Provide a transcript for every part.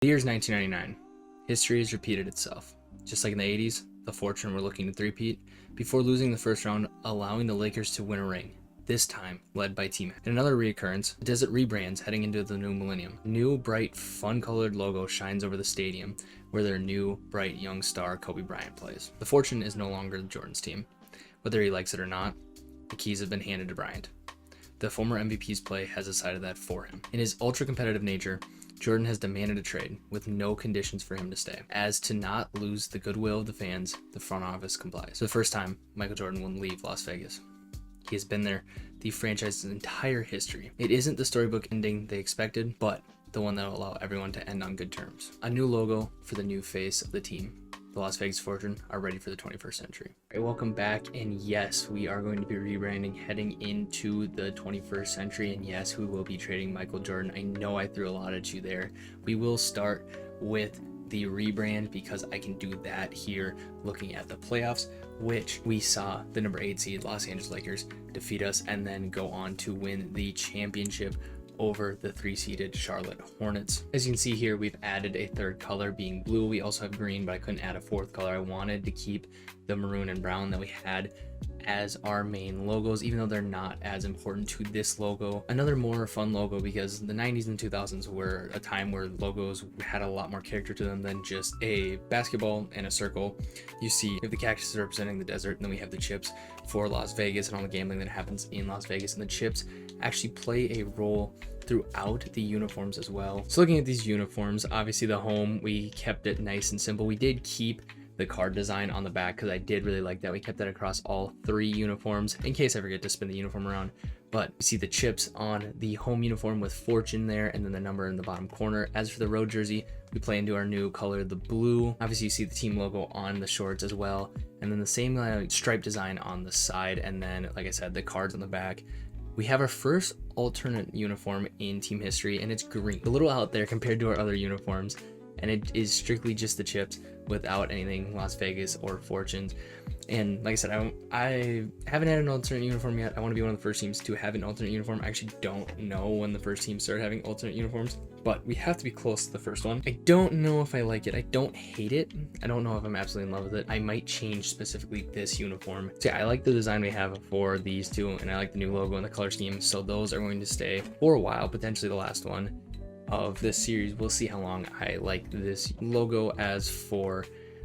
The year's 1999. History has repeated itself. Just like in the 80s, the Fortune were looking to three-peat before losing the first round, allowing the Lakers to win a ring, this time led by TMac. In another reoccurrence, the Desert rebrands heading into the new millennium. New, bright, fun-colored logo shines over the stadium where their new, bright, young star Kobe Bryant plays. The Fortune is no longer Jordan's team. Whether he likes it or not, the keys have been handed to Bryant. The former MVP's play has decided that for him. In his ultra-competitive nature, Jordan has demanded a trade with no conditions for him to stay. As to not lose the goodwill of the fans, the front office complies. For the first time, Michael Jordan will leave Las Vegas. He has been there the franchise's entire history. It isn't the storybook ending they expected, but the one that will allow everyone to end on good terms. A new logo for the new face of the team. The Las Vegas Fortune are ready for the 21st century. All right, welcome back, and yes, we are going to be rebranding heading into the 21st century, and yes, we will be trading Michael Jordan. I know I threw a lot at you there. We will start with the rebrand because I can do that here looking at the playoffs, which we saw the number 8 seed Los Angeles Lakers defeat us and then go on to win the championship over the 3-seeded Charlotte Hornets. As you can see here, we've added a third color being blue. We also have green, but I couldn't add a fourth color. I wanted to keep the maroon and brown that we had as our main logos, even though they're not as important to this logo. Another more fun logo, because the 90s and 2000s were a time where logos had a lot more character to them than just a basketball and a circle. You see, we have the cactus representing the desert, and then we have the chips for Las Vegas and all the gambling that happens in Las Vegas, and the chips actually play a role throughout the uniforms as well. So looking at these uniforms, obviously the home, we kept it nice and simple. We did keep the card design on the back because I did really like that. We kept that across all 3 uniforms in case I forget to spin the uniform around. But you see the chips on the home uniform with Fortune there, and then the number in the bottom corner. As for the road jersey, we play into our new color, the blue. Obviously you see the team logo on the shorts as well, and then the same stripe design on the side, and then like I said, the cards on the back. We have our first alternate uniform in team history, and it's green. A little out there compared to our other uniforms, and it is strictly just the chips without anything Las Vegas or Fortunes. And like I said, I haven't had an alternate uniform yet. I want to be one of the first teams to have an alternate uniform. I actually don't know when the first team started having alternate uniforms, but we have to be close to the first one. I don't know if I like it. I don't hate it. I don't know if I'm absolutely in love with it. I might change specifically this uniform. So yeah, I like the design we have for these two, and I like the new logo and the color scheme. So those are going to stay for a while, potentially the last one of this series. We'll see how long I like this logo. As for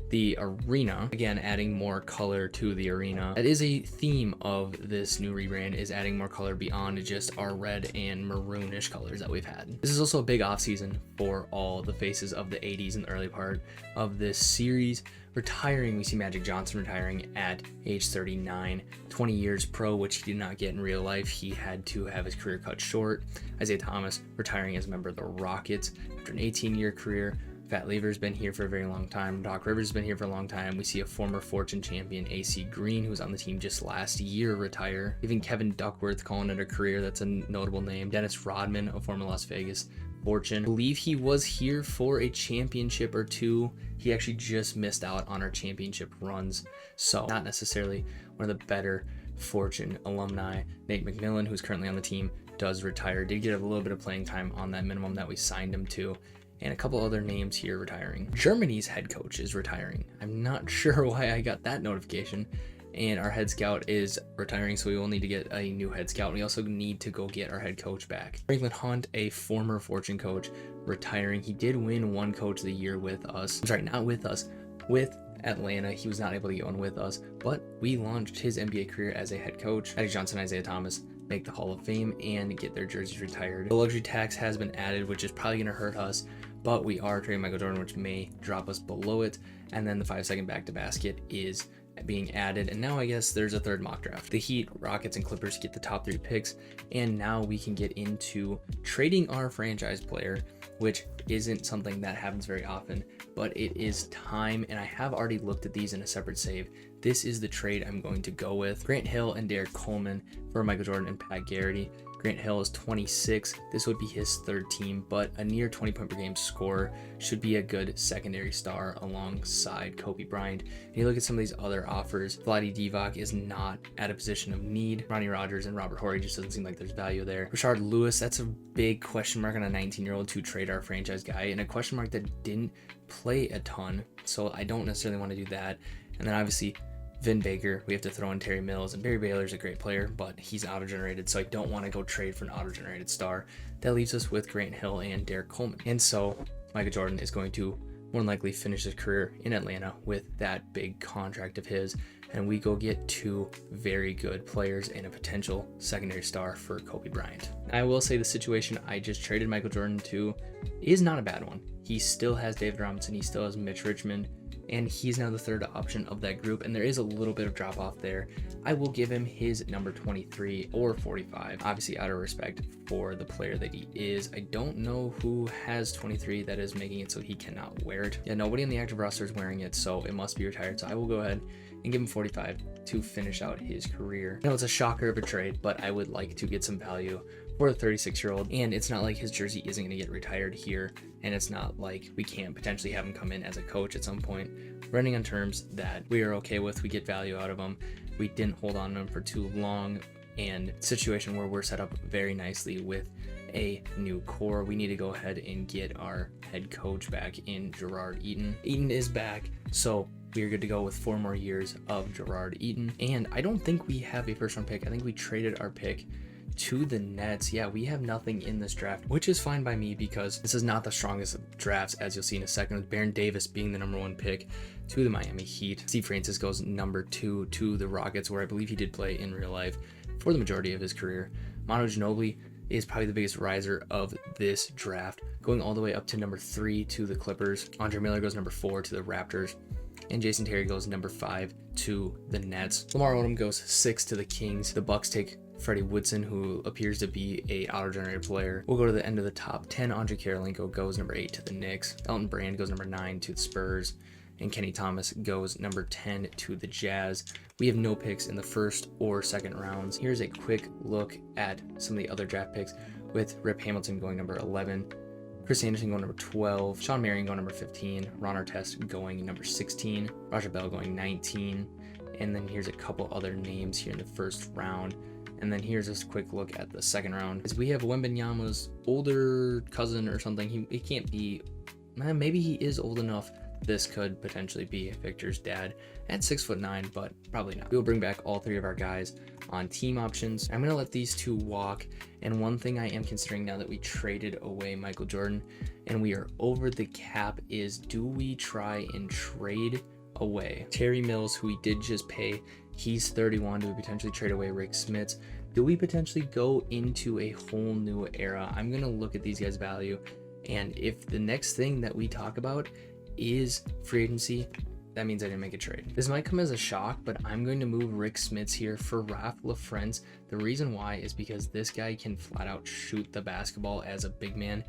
the arena, again, adding more color to the arena. That is a theme of this new rebrand, is adding more color beyond just our red and maroonish colors that we've had. This is also a big off season for all the faces of the 80s and the early part of this series. Retiring, we see Magic Johnson retiring at age 39, 20 years pro, which he did not get in real life. He had to have his career cut short. Isaiah Thomas retiring as a member of the Rockets after an 18-year career. Fat Lever's been here for a very long time. Doc Rivers has been here for a long time. We see a former Fortune champion, AC Green, who was on the team just last year, retire. Even Kevin Duckworth calling it a career. That's a notable name. Dennis Rodman, a former Las Vegas Fortune. I believe he was here for a championship or two. He actually just missed out on our championship runs, so not necessarily one of the better Fortune alumni. Nate McMillan, who's currently on the team, does retire. Did get a little bit of playing time on that minimum that we signed him to. And a couple other names here retiring. Germany's head coach is retiring. I'm not sure why I got that notification. And our head scout is retiring, so we will need to get a new head scout. We also need to go get our head coach back. Franklin Hunt, a former Fortune coach, retiring. He did win one coach of the year with us. I'm sorry, not with us, with Atlanta. He was not able to get one with us, but we launched his NBA career as a head coach. Magic Johnson, Isaiah Thomas make the Hall of Fame and get their jerseys retired. The luxury tax has been added, which is probably going to hurt us, but we are trading Michael Jordan, which may drop us below it. And then the 5-second back to basket is being added, and now I guess there's a third mock draft. The Heat, Rockets, and Clippers get the top 3 picks, and now we can get into trading our franchise player, which isn't something that happens very often, but it is time, and I have already looked at these in a separate save. This is the trade I'm going to go with. Grant Hill and Derek Coleman for Michael Jordan and Pat Garrity. Grant Hill is 26. This would be his third team, but a near 20 point per game scorer should be a good secondary star alongside Kobe Bryant. And you look at some of these other offers, Vlade Divac is not at a position of need. Ronnie Rogers and Robert Horry just doesn't seem like there's value there. Rashard Lewis, that's a big question mark on a 19-year-old to trade our franchise guy, and a question mark that didn't play a ton, so I don't necessarily want to do that. And then obviously Vin Baker, we have to throw in Terry Mills, and Barry Baylor's a great player, but he's auto-generated, so I don't want to go trade for an auto-generated star. That leaves us with Grant Hill and Derek Coleman. And so Michael Jordan is going to more than likely finish his career in Atlanta with that big contract of his, and we go get two very good players and a potential secondary star for Kobe Bryant. I will say the situation I just traded Michael Jordan to is not a bad one. He still has David Robinson, he still has Mitch Richmond, and he's now the third option of that group, and there is a little bit of drop off there. I will give him his number 23 or 45, obviously out of respect for the player that he is. I don't know who has 23 that is making it so he cannot wear it. Yeah, nobody on the active roster is wearing it, so it must be retired. So I will go ahead and give him 45 to finish out his career. I know it's a shocker of a trade, but I would like to get some value for the 36-year-old, and it's not like his jersey isn't going to get retired here, and it's not like we can't potentially have him come in as a coach at some point. Running on terms that we are okay with, we get value out of him. We didn't hold on to him for too long, and situation where we're set up very nicely with a new core. We need to go ahead and get our head coach back in Gerard Eaton. Eaton is back, so we are good to go with 4 more years of Gerard Eaton. And I don't think we have a first-round pick. I think we traded our pick to the Nets. Yeah, we have nothing in this draft, which is fine by me because this is not the strongest of drafts, as you'll see in a second, with Baron Davis being the number 1 pick to the Miami Heat. Steve Francis goes number 2 to the Rockets, where I believe he did play in real life for the majority of his career. Manu Ginobili is probably the biggest riser of this draft, going all the way up to number 3 to the Clippers. Andre Miller goes number 4 to the Raptors, and Jason Terry goes number 5 to the Nets. Lamar Odom goes 6 to the Kings. The Bucks take Freddie Woodson, who appears to be a auto-generated player. We'll go to the end of the top 10. Andre Karolinko goes number 8 to the Knicks. Elton Brand goes number 9 to the Spurs. And Kenny Thomas goes number 10 to the Jazz. We have no picks in the first or second rounds. Here's a quick look at some of the other draft picks, with Rip Hamilton going number 11, Chris Anderson going number 12, Sean Marion going number 15, Ron Artest going number 16, Raja Bell going 19, and then here's a couple other names here in the first round. And then here's this quick look at the second round. Is we have Wembanyama's older cousin or something. He can't be, maybe he is old enough. This could potentially be Victor's dad at 6'9", but probably not. We'll bring back all 3 of our guys on team options. I'm gonna let these 2 walk. And one thing I am considering now that we traded away Michael Jordan and we are over the cap is, do we try and trade away Terry Mills, who we did just pay? He's 31. Do we potentially trade away Rick Smits? Do we potentially go into a whole new era? I'm gonna look at these guys' value, and if the next thing that we talk about is free agency, that means I didn't make a trade. This might come as a shock, but I'm going to move Rick Smits here for Raf LaFrentz. The reason why is because this guy can flat out shoot the basketball as a big man.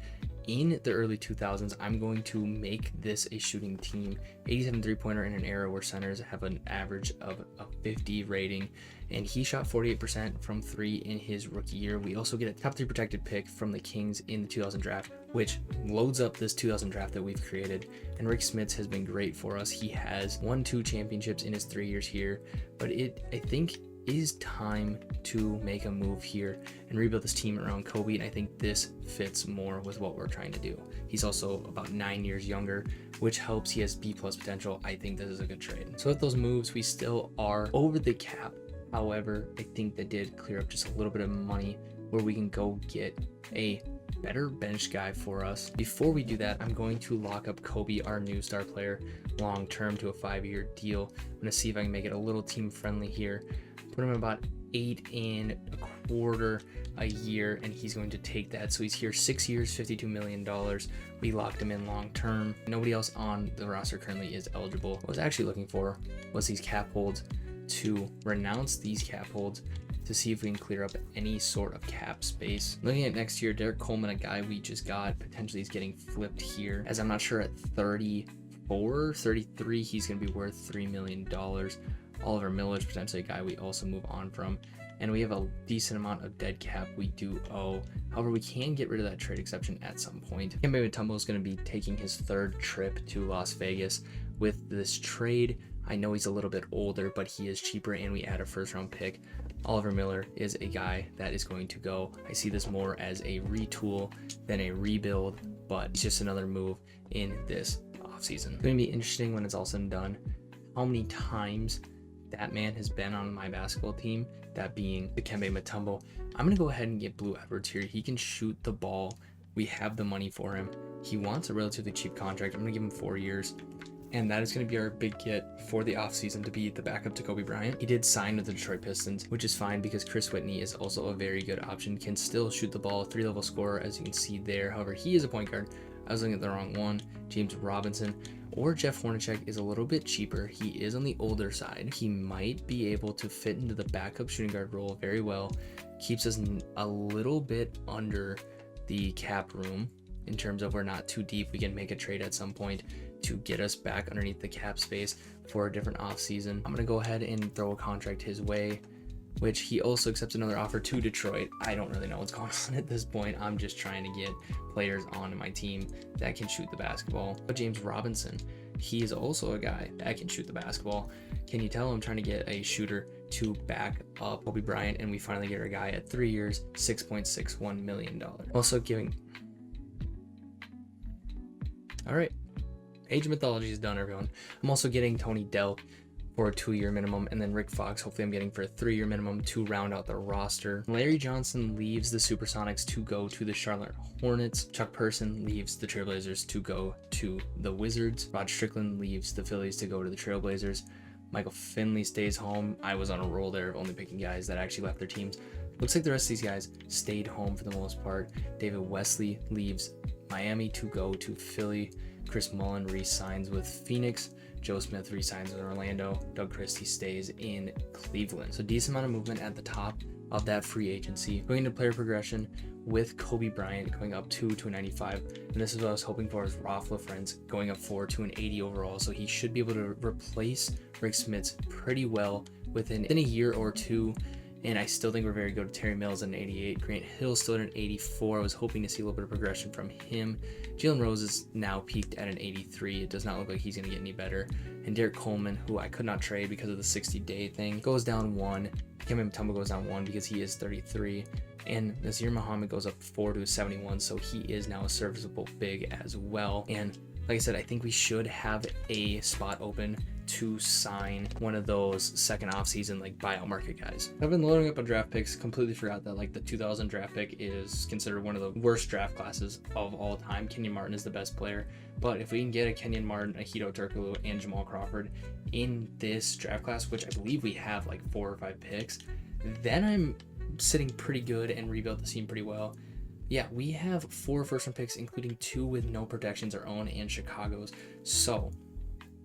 In the early 2000s, I'm going to make this a shooting team. 87 3-pointer in an era where centers have an average of a 50 rating, and he shot 48% from 3 in his rookie year. We also get a top 3 protected pick from the Kings in the 2000 draft, which loads up this 2000 draft that we've created. And Rick Smits has been great for us. He has won 2 championships in his 3 years here, but I think is time to make a move here and rebuild this team around Kobe, and I think this fits more with what we're trying to do. He's also about 9 years younger, which helps. He has B+ potential. I think this is a good trade. So with those moves, we still are over the cap. However, I think that did clear up just a little bit of money where we can go get a better bench guy for us. Before we do that, I'm going to lock up Kobe, our new star player, long term to a 5-year deal. I'm going to see if I can make it a little team friendly here. Put him about 8 1/4 a year, and he's going to take that. So he's here 6 years, $52 million. We locked him in long term. Nobody else on the roster currently is eligible. What I was actually looking for was these cap holds, to renounce these cap holds to see if we can clear up any sort of cap space. Looking at next year, Derek Coleman, a guy we just got, potentially is getting flipped here, as I'm not sure at 34, 33, he's going to be worth $3 million. Oliver Miller's potentially a guy we also move on from. and we have a decent amount of dead cap we do owe. However, we can get rid of that trade exception at some point. Dikembe Mutombo is going to be taking his 3rd trip to Las Vegas with this trade. I know he's a little bit older, but he is cheaper, and we add a 1st-round pick. Oliver Miller is a guy that is going to go. I see this more as a retool than a rebuild, but it's just another move in this offseason. It's going to be interesting when it's all said and done how many times that man has been on my basketball team, that being Dikembe Mutombo. I'm going to go ahead and get Blue Edwards here. He can shoot the ball. We have the money for him. He wants a relatively cheap contract. I'm going to give him 4 years. And that is going to be our big get for the offseason, to be the backup to Kobe Bryant. He did sign with the Detroit Pistons, which is fine because Chris Whitney is also a very good option, can still shoot the ball, 3-level scorer, as you can see there. However, he is a point guard. I was looking at the wrong one. James Robinson or Jeff Hornacek is a little bit cheaper. He is on the older side. He might be able to fit into the backup shooting guard role very well. Keeps us a little bit under the cap room in terms of we're not too deep. We can make a trade at some point to get us back underneath the cap space for a different offseason. I'm going to go ahead and throw a contract his way, which he also accepts another offer to Detroit. I don't really know what's going on at this point. I'm just trying to get players onto my team that can shoot the basketball. But James Robinson, he is also a guy that can shoot the basketball. Can you tell I'm trying to get a shooter to back up Kobe Bryant, and we finally get our guy at 3 years, $6.61 million. Also giving... All right. Age of Mythology is done, everyone. I'm also getting Tony Delk for a 2-year minimum, and then Rick Fox, hopefully I'm getting for a 3-year minimum to round out the roster. Larry Johnson leaves the Supersonics to go to the Charlotte Hornets. Chuck Person leaves the Trailblazers to go to the Wizards. Rod Strickland leaves the Phillies to go to the Trailblazers. Michael Finley stays home. I was on a roll there of only picking guys that actually left their teams. Looks like the rest of these guys stayed home for the most part. David Wesley leaves Miami to go to Philly. Chris Mullin re-signs with Phoenix. Joe Smith re-signs with Orlando. Doug Christie stays in Cleveland. So decent amount of movement at the top of that free agency. Going into player progression with Kobe Bryant going up 2 to 95. And this is what I was hoping for, is Rolf LaFrentz going up 4 to an 80 overall. So he should be able to replace Rick Smits pretty well within a year or two. And I still think we're very good. Terry Mills at an 88. Grant Hill still at an 84. I was hoping to see a little bit of progression from him. Jalen Rose is now peaked at an 83. It does not look like he's going to get any better. And Derek Coleman, who I could not trade because of the 60-day thing, goes down 1. Dikembe Mutombo goes down 1 because he is 33. And Nazir Muhammad goes up 4 to 71. So he is now a serviceable big as well. And like I said, I think we should have a spot open to sign one of those second off-season like buyout market guys. I've been loading up on draft picks, completely forgot that like the 2000 draft pick is considered one of the worst draft classes of all time. Kenyon Martin is the best player, but if we can get a Kenyon Martin, a Hito Turkoglu, and Jamal Crawford in this draft class, which I believe we have like 4 or 5 picks, then I'm sitting pretty good and rebuilt the team pretty well. Yeah, we have 4 first-round picks, including 2 with no protections, our own and Chicago's. So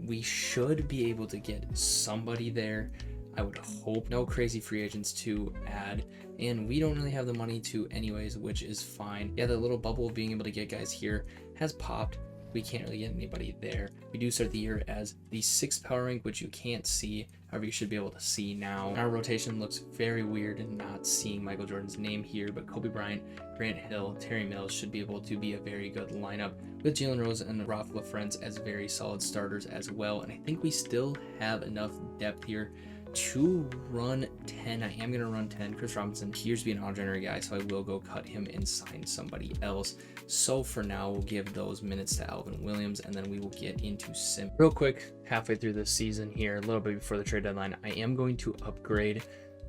we should be able to get somebody there. I would hope. No crazy free agents to add, and we don't really have the money to anyways, which is fine. Yeah, the little bubble of being able to get guys here has popped. We can't really get anybody there. We do start the year as the 6th power rank, which you can't see. However, you should be able to see now. Our rotation looks very weird in not seeing Michael Jordan's name here, but Kobe Bryant, Grant Hill, Terry Mills should be able to be a very good lineup with Jalen Rose and Rolf LaFrentz as very solid starters as well. And I think we still have enough depth here to run 10. I am going to run 10. Chris Robinson appears to be an auto-generator guy, so I will go cut him and sign somebody else. So for now, we'll give those minutes to Alvin Williams, and then we will get into sim. Real quick, halfway through this season here, a little bit before the trade deadline, I am going to upgrade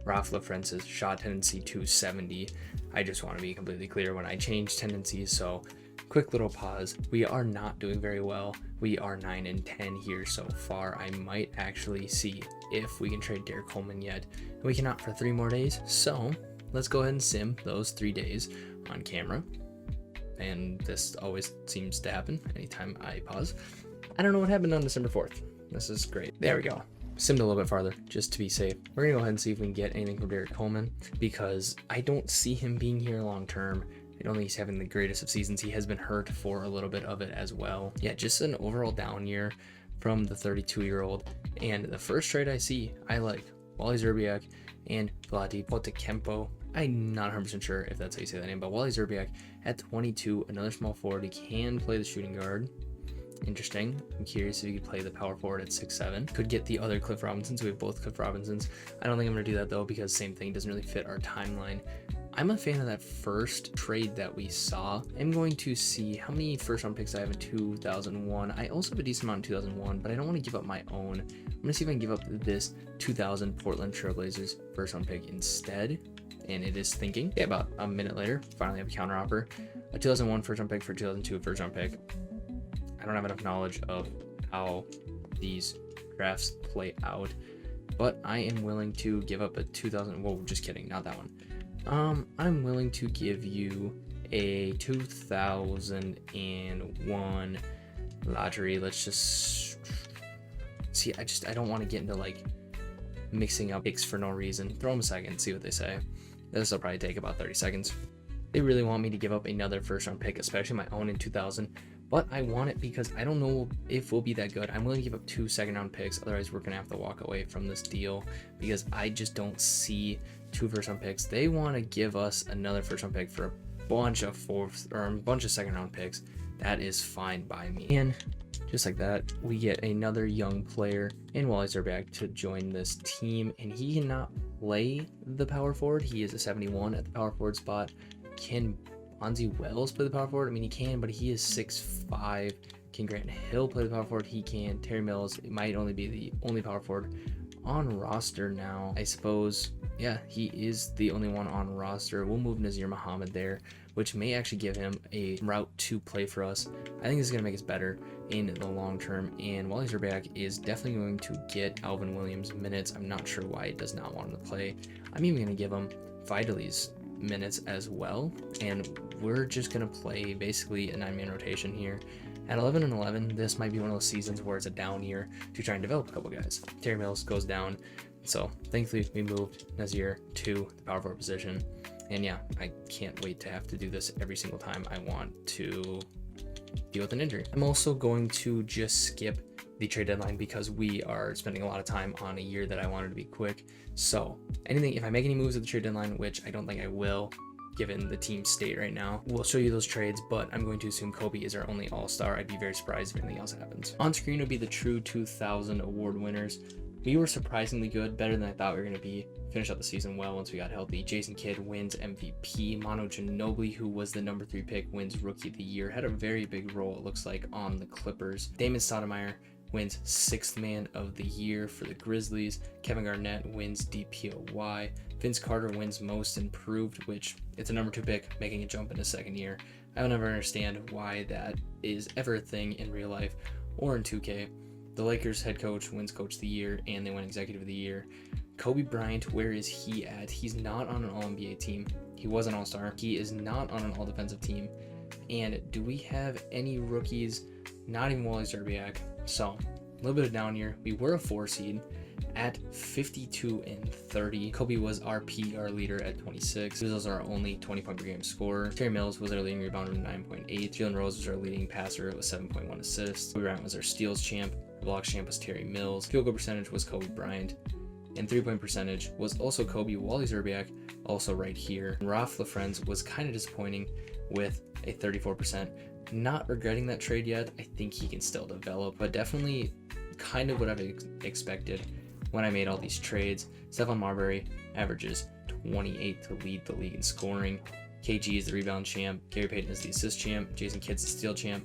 Rolf LaFrentz's shot tendency to 70. I just want to be completely clear when I change tendencies, so quick little pause. We are not doing very well. We are 9 and 10 here so far. I might actually see if we can trade Derek Coleman yet. We cannot for 3 more days. So let's go ahead and sim those 3 days on camera. And this always seems to happen anytime I pause. I don't know what happened on December 4th. This is great. There we go. Simmed a little bit farther just to be safe. We're gonna go ahead and see if we can get anything from Derek Coleman because I don't see him being here long term. I don't think he's having the greatest of seasons. He has been hurt for a little bit of it as well. Yeah, just an overall down year from the 32-year-old. And the first trade I see, I like. Wally Zerbiak, and Vladi Potakempo. I'm not 100% sure if that's how you say that name, but Wally Zerbiak at 22, another small forward. He can play the shooting guard. Interesting. I'm curious if he could play the power forward at 6'7". Could get the other Cliff Robinsons. We have both Cliff Robinsons. I don't think I'm going to do that though, because same thing, doesn't really fit our timeline. I'm a fan of that first trade that we saw. I'm going to see how many first round picks I have in 2001. I also have a decent amount in 2001, but I don't want to give up my own. I'm going to see if I can give up this 2000 Portland Trailblazers first round pick instead. And it is thinking. Yeah, about a minute later, finally have a counter offer. A 2001 first round pick for 2002 first round pick. I don't have enough knowledge of how these drafts play out, but I am willing to give up a 2000. Whoa, just kidding, not that one. I'm willing to give you a 2001 lottery. Let's just see. I don't want to get into like mixing up picks for no reason. Throw them a second, see what they say. This will probably take about 30 seconds. They really want me to give up another first round pick, especially my own in 2000. But I want it because I don't know if we'll be that good. I'm willing to give up 2 second round picks. Otherwise, we're going to have to walk away from this deal because I just don't see 2 first round picks. They want to give us another first round pick for a bunch of second round picks. That is fine by me. And just like that, we get another young player in Wally Zerbiak to join this team. And he cannot play the power forward. He is a 71 at the power forward spot. Can Bonzi Wells play the power forward? I mean, he can, but he is 6'5". Can Grant Hill play the power forward? He can. Terry Mills might only be the only power forward on roster now, I suppose. Yeah, he is the only one on roster. We'll move Nazir Muhammad there, which may actually give him a route to play for us. I think this is going to make us better in the long term, and Wally Zerbiak is definitely going to get Alvin Williams minutes. I'm not sure why he does not want him to play. I'm even going to give him Vitali's minutes as well, and we're just going to play basically a 9-man rotation here. At 11 and 11, this might be one of those seasons where it's a down year to try and develop a couple guys. Terry Mills goes down, so thankfully we moved Nazir to the power forward position. And yeah, I can't wait to have to do this every single time I want to deal with an injury. I'm also going to just skip the trade deadline because we are spending a lot of time on a year that I wanted to be quick. So if I make any moves at the trade deadline, which I don't think I will, given the team state right now, we'll show you those trades, but I'm going to assume Kobe is our only all-star. I'd be very surprised if anything else happens. On screen would be the true 2000 award winners. We were surprisingly good, better than I thought we were going to be. Finished out the season well once we got healthy. Jason Kidd wins MVP. Manu Ginobili, who was the number 3 pick, wins Rookie of the Year. Had a very big role, it looks like, on the Clippers. Damon Stoudemire wins 6th Man of the Year for the Grizzlies. Kevin Garnett wins DPOY. Vince Carter wins Most Improved, which it's a number 2 pick, making a jump in his second year. I will never understand why that is ever a thing in real life or in 2K. The Lakers head coach wins Coach of the Year, and they win Executive of the Year. Kobe Bryant, where is he at? He's not on an All-NBA team. He was an All-Star. He is not on an All-Defensive team. And do we have any rookies? Not even Wally Zerbiak. So, a little bit of down year. We were a 4 seed at 52 and 30. Kobe was our PR leader at 26. He was our only 20-point per game scorer. Terry Mills was our leading rebounder with 9.8. Jalen Rose was our leading passer with 7.1 assists. Kobe Bryant was our steals champ. The blocks champ was Terry Mills. Field goal percentage was Kobe Bryant. And 3-point percentage was also Kobe. Wally Zerbiak also right here. And Ralph LaFrenz was kind of disappointing with a 34%. Not regretting that trade yet. I think he can still develop, but definitely kind of what I've expected when I made all these trades. Stephon Marbury averages 28 to lead the league in scoring. KG is the rebound champ. Gary Payton is the assist champ. Jason Kidd's the steal champ.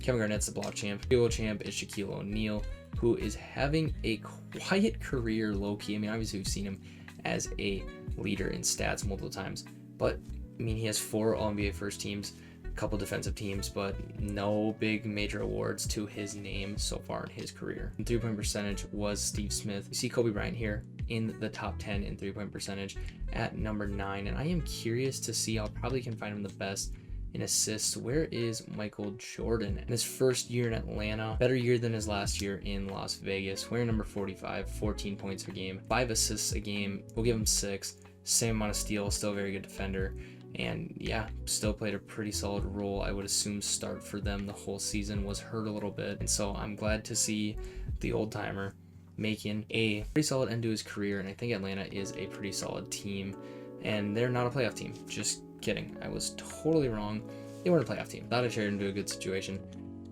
Kevin Garnett's the block champ. Field goal champ is Shaquille O'Neal, who is having a quiet career low-key. I mean, obviously we've seen him as a leader in stats multiple times, but I mean, he has 4 All-NBA first teams, a couple defensive teams, but no big major awards to his name so far in his career. And 3-point percentage was Steve Smith. You see Kobe Bryant here in the top 10 in 3-point percentage at number 9, and I am curious to see. I'll probably can find him the best in assists. Where is Michael Jordan? In his first year in Atlanta, better year than his last year in Las Vegas. We're number 45, 14 points a game, 5 assists a game. We'll give him 6. Same amount of steals, still a very good defender. And yeah, still played a pretty solid role. I would assume start for them the whole season, was hurt a little bit. And so I'm glad to see the old timer making a pretty solid end to his career. And I think Atlanta is a pretty solid team, and they're not a playoff team. Just kidding. I was totally wrong. They weren't a playoff team. Thought I traded into a good situation.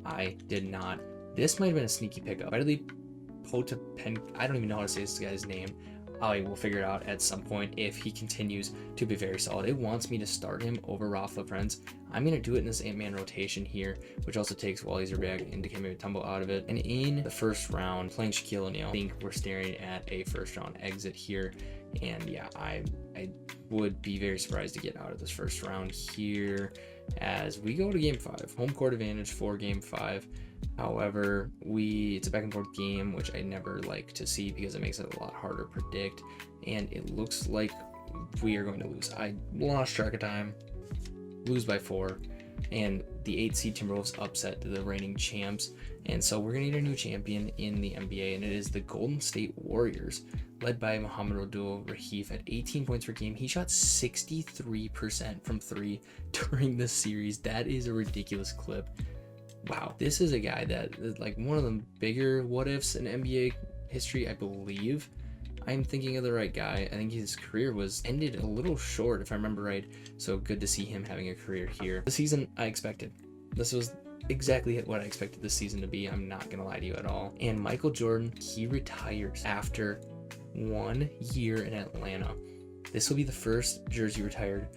I did not. This might have been a sneaky pickup. Riley Potapen. I don't even know how to say this guy's name. I will figure it out at some point if he continues to be very solid. It wants me to start him over Roth LaFrance. I'm going to do it in this 8-man rotation here, which also takes Wally Zerbiak and Dikembe Mutombo out of it. And in the first round, playing Shaquille O'Neal, I think we're staring at a first round exit here. And yeah, I would be very surprised to get out of this first round here as we go to game 5. Home court advantage for game 5. However, it's a back and forth game, which I never like to see because it makes it a lot harder to predict. And it looks like we are going to lose. I lost track of time. Lose by 4. And the 8 seed Timberwolves upset the reigning champs. And so we're going to need a new champion in the NBA, and it is the Golden State Warriors, led by Mohamed Abdul-Rahif at 18 points per game. He shot 63% from 3 during this series. That is a ridiculous clip. Wow, this is a guy that is like one of the bigger what ifs in NBA history, I believe. I'm thinking of the right guy. I think his career was ended a little short, if I remember right. So good to see him having a career here. The season I expected. This was exactly what I expected this season to be. I'm not gonna lie to you at all. And Michael Jordan, he retires after 1 year in Atlanta. This will be the first jersey retired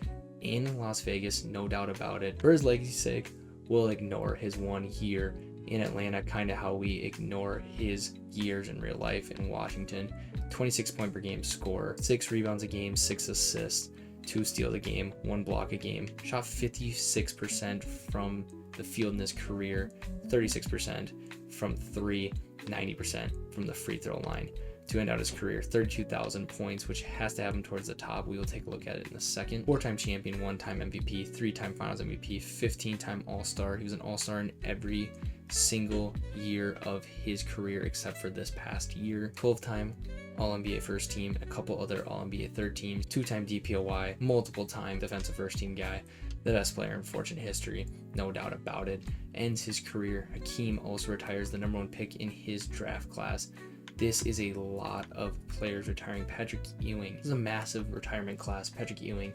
in Las Vegas, no doubt about it. For his legacy's sake, we'll ignore his 1 year in Atlanta, kind of how we ignore his years in real life in Washington. 26 point per game scorer, 6 rebounds a game, 6 assists, 2 steals a game, 1 block a game. Shot 56% from the field in his career, 36% from 3, 90% from the free throw line. To end out his career, 32,000 points, which has to have him towards the top. We will take a look at it in a second. 4-time champion, 1-time MVP, 3-time finals MVP, 15-time All-Star. He was an All-Star in every single year of his career except for this past year. 12-time All-NBA first team, a couple other All-NBA third teams, 2-time DPOY, multiple-time defensive first team guy, the best player in Fortune history, no doubt about it. Ends his career. Hakeem also retires, the number 1 pick in his draft class. This is a lot of players retiring. Patrick Ewing, this is a massive retirement class. Patrick Ewing,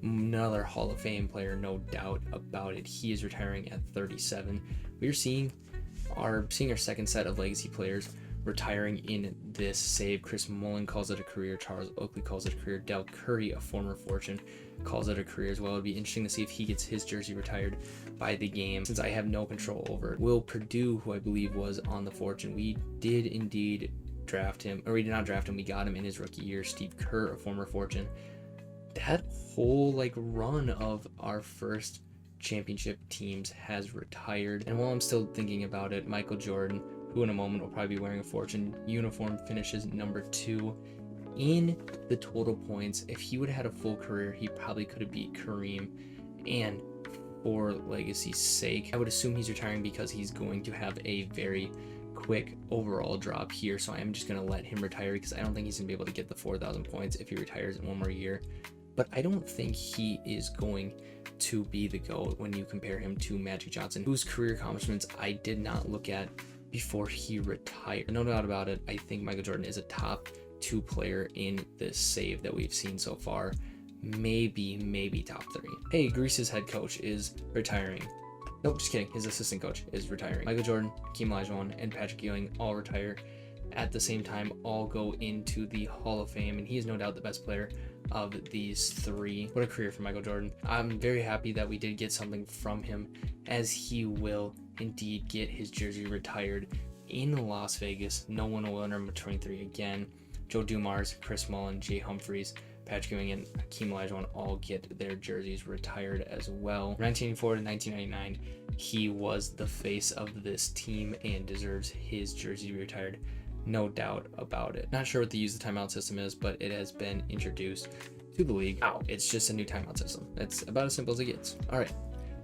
another Hall of Fame player, no doubt about it. He is retiring at 37. We're seeing our second set of legacy players retiring in this save. Chris Mullin calls it a career. Charles Oakley calls it a career. Del Curry, a former Fortune, calls it a career as well. It'd be interesting to see if he gets his jersey retired by the game, since I have no control over it. Will Purdue, who I believe was on the Fortune, we did indeed draft him, or we did not draft him, we got him in his rookie year. Steve Kerr, a former Fortune. That whole run of our first championship teams has retired. And while I'm still thinking about it, Michael Jordan, who in a moment will probably be wearing a Fortune uniform, finishes number 2 in the total points. If he would have had a full career, he probably could have beat Kareem. And for legacy's sake, I would assume he's retiring because he's going to have a very quick overall drop here. So I'm just going to let him retire because I don't think he's going to be able to get the 4,000 points if he retires in 1 more year. But I don't think he is going to be the GOAT when you compare him to Magic Johnson, whose career accomplishments I did not look at before he retired. No doubt about it, I think Michael Jordan is a top 2 player in this save that we've seen so far. Maybe top 3. Hey, Greece's head coach is retiring. Nope, just kidding. His assistant coach is retiring. Michael Jordan, Hakeem Olajuwon, and Patrick Ewing all retire at the same time, all go into the Hall of Fame, and he is no doubt the best player of these 3. What a career for Michael Jordan. I'm very happy that we did get something from him, as he will indeed get his jersey retired in Las Vegas. No one will wear number 23 again. Joe Dumars, Chris Mullin, Jay Humphries, Patrick Ewing, and Hakeem Olajuwon all get their jerseys retired as well. 1984 to 1999, he was the face of this team and deserves his jersey retired. No doubt about it. Not sure what the use the timeout system is, but it has been introduced to the league. It's just a new timeout system. It's about as simple as it gets. All right,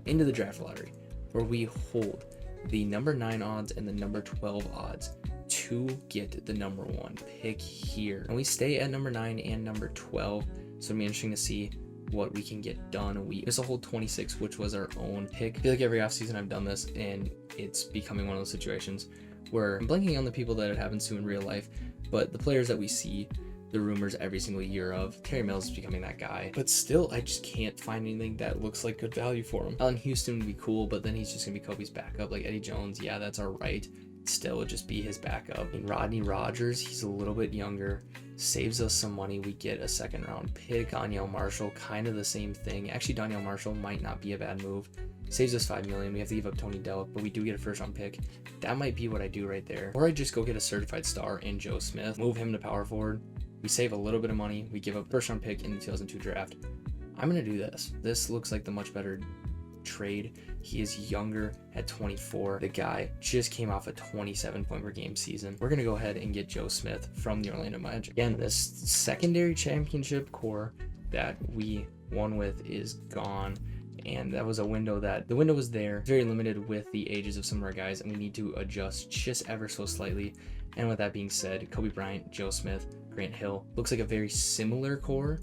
into the draft lottery, where we hold the number 9 odds and the number 12 odds to get the number 1 pick here. And we stay at number 9 and number 12, so it'll be interesting to see what we can get done. We also hold 26, which was our own pick. I feel like every offseason I've done this, and it's becoming one of those situations where I'm blanking on the people that it happens to in real life, but the players that we see the rumors every single year of, Terry Mills is becoming that guy. But still, I just can't find anything that looks like good value for him. Allen Houston would be cool, but then he's just gonna be Kobe's backup. Like Eddie Jones, yeah, that's all right. Still would just be his backup. And Rodney Rogers, he's a little bit younger, saves us some money. We get a second round pick. Danielle Marshall, kind of the same thing. Actually, Danielle Marshall might not be a bad move. Saves us $5 million. We have to give up Tony Delk, but we do get a first round pick. That might be what I do right there. Or I just go get a certified star in Joe Smith, move him to power forward. We save a little bit of money. We give up first round pick in the 2002 draft. I'm gonna do this. This looks like the much better trade. He is younger at 24. The guy just came off a 27 point per game season. We're gonna go ahead and get Joe Smith from the Orlando Magic. Again, this secondary championship core that we won with is gone, and that was a window that the window was there, very limited with the ages of some of our guys, and we need to adjust just ever so slightly. And with that being said, Kobe Bryant, Joe Smith, Grant Hill looks like a very similar core,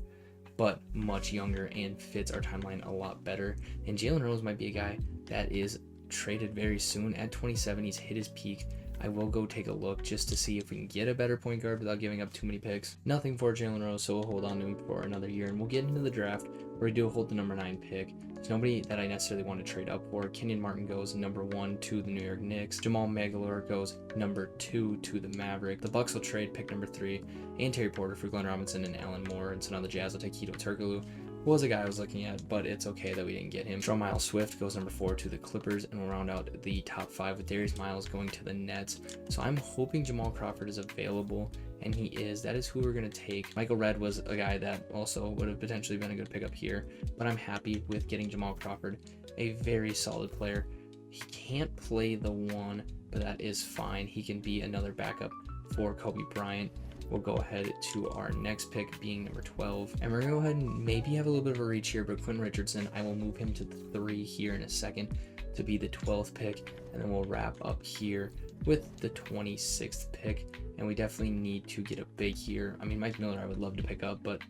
but much younger and fits our timeline a lot better. And Jalen Rose might be a guy that is traded very soon. At 27, he's hit his peak. I will go take a look just to see if we can get a better point guard without giving up too many picks. Nothing for Jalen Rose, so we'll hold on to him for another year, and we'll get into the draft where we do hold the number 9 pick. It's nobody that I necessarily want to trade up for. Kenyon Martin goes number 1 to the New York Knicks. Jamal Magallor goes number 2 to the Maverick. The Bucks will trade pick number 3 and Terry Porter for Glenn Robinson and Alan Moore. And so now the Jazz will take Hedo Turkoglu. Was a guy I was looking at, but it's okay that we didn't get him. Miles Swift goes number 4 to the Clippers, and we'll round out the top 5 with Darius Miles going to the Nets. So I'm hoping Jamal Crawford is available, and he is. That is who we're going to take. Michael Redd was a guy that also would have potentially been a good pickup here, but I'm happy with getting Jamal Crawford, a very solid player. He can't play the 1, but that is fine. He can be another backup for Kobe Bryant. We'll go ahead to our next pick being number 12. And we're going to go ahead and maybe have a little bit of a reach here, but Quinn Richardson, I will move him to the 3 here in a second to be the 12th pick. And then we'll wrap up here with the 26th pick. And we definitely need to get a big here. I mean, Mike Miller I would love to pick up, but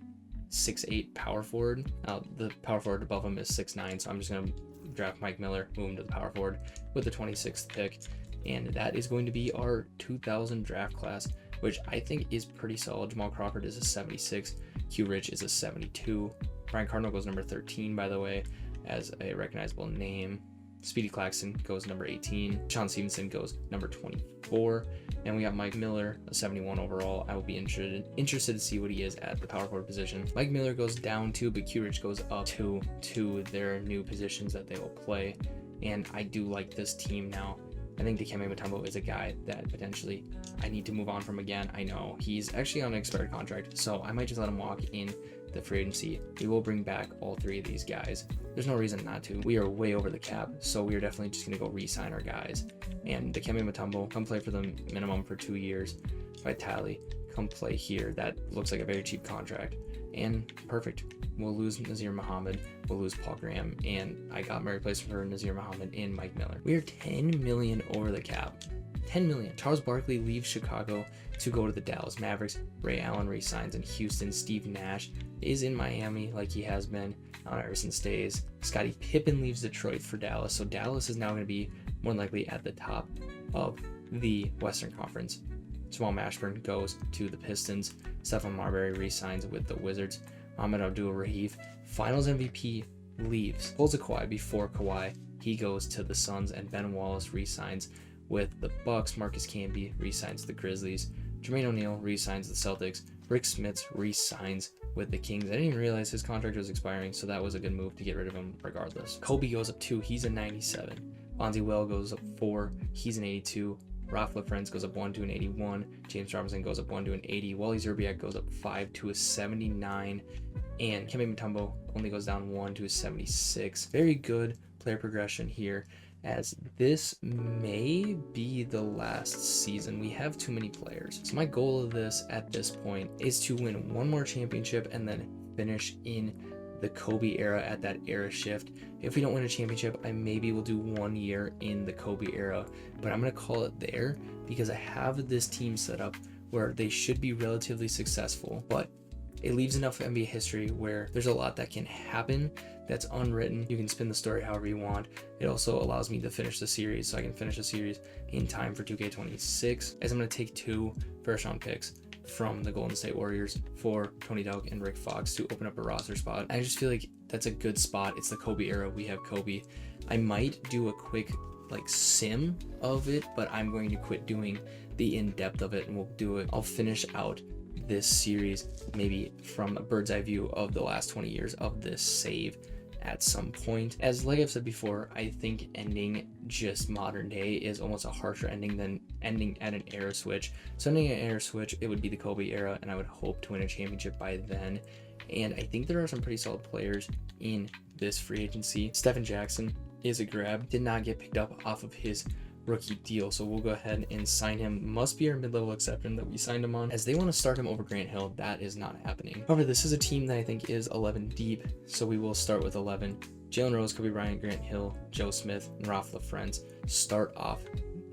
6'8" power forward. Now, the power forward above him is 6'9", so I'm just going to draft Mike Miller, move him to the power forward with the 26th pick. And that is going to be our 2000 draft class, which I think is pretty solid. Jamal Crawford is a 76. Q Rich is a 72. Brian Cardinal goes number 13, by the way, as a recognizable name. Speedy Claxton goes number 18. Sean Stevenson goes number 24. And we got Mike Miller, a 71 overall. I will be interested to see what he is at the power forward position. Mike Miller goes down 2, but Q Rich goes up 2 to their new positions that they will play. And I do like this team now. I think Dikembe Mutombo is a guy that potentially I need to move on from again. I know he's actually on an expired contract, so I might just let him walk in the free agency. We will bring back all 3 of these guys. There's no reason not to. We are way over the cap, so we are definitely just going to go re-sign our guys. And Dikembe Mutombo, come play for the minimum for 2 years. Vitali, come play here. That looks like a very cheap contract. And perfect. We'll lose Nazir Muhammad, we'll lose Paul Graham, and I got my replacement for Nazir Muhammad in Mike Miller. We are $10 million over the cap. $10 million. Charles Barkley leaves Chicago to go to the Dallas Mavericks. Ray Allen resigns in Houston. Steve Nash is in Miami like he has been ever since days. Scottie Pippen leaves Detroit for Dallas, so Dallas is now going to be more likely at the top of the Western Conference. Jamal Mashburn goes to the Pistons. Stephon Marbury resigns with the Wizards. Mohamed Abdul-Rahif, Finals MVP, leaves. Pulls a Kawhi before Kawhi. He goes to the Suns, and Ben Wallace resigns with the Bucks. Marcus Camby resigns the Grizzlies. Jermaine O'Neal resigns the Celtics. Rick Smits resigns with the Kings. I didn't even realize his contract was expiring, so that was a good move to get rid of him regardless. Kobe goes up 2. He's a 97. Bonzi Well goes up 4. He's an 82. Ralph LaFrance goes up 1 to an 81. James Robinson goes up 1 to an 80. Wally Zerbiak goes up 5 to a 79. And Dikembe Mutombo only goes down 1 to a 76. Very good player progression here, as this may be the last season. We have too many players. So my goal of this at this point is to win 1 more championship and then finish in the Kobe era at that era shift. If we don't win a championship, I maybe will do 1 year in the Kobe era, but I'm going to call it there because I have this team set up where they should be relatively successful, but it leaves enough NBA history where there's a lot that can happen that's unwritten. You can spin the story however you want. It also allows me to finish the series, so I can finish the series in time for 2K26, as I'm going to take 2 first-round picks from the Golden State Warriors for Tony Delk and Rick Fox to open up a roster spot. I just feel like that's a good spot. It's the Kobe era. We have Kobe. I might do a quick like sim of it, but I'm going to quit doing the in-depth of it, and we'll do it. I'll finish out this series maybe from a bird's eye view of the last 20 years of this save at some point. As like I've said before, I think ending just modern day is almost a harsher ending than ending at an era switch. So ending at an era switch, it would be the Kobe era, and I would hope to win a championship by then. And I think there are some pretty solid players in this free agency. Stephen Jackson is a grab, did not get picked up off of his rookie deal, so we'll go ahead and sign him. Must be our mid-level exception that we signed him on, as they want to start him over Grant Hill. That is not happening. However, this is a team that I think is 11 deep, so we will start with 11. Jalen Rose, Kobe Bryant, Grant Hill, Joe Smith, and Ralph LaFrentz start off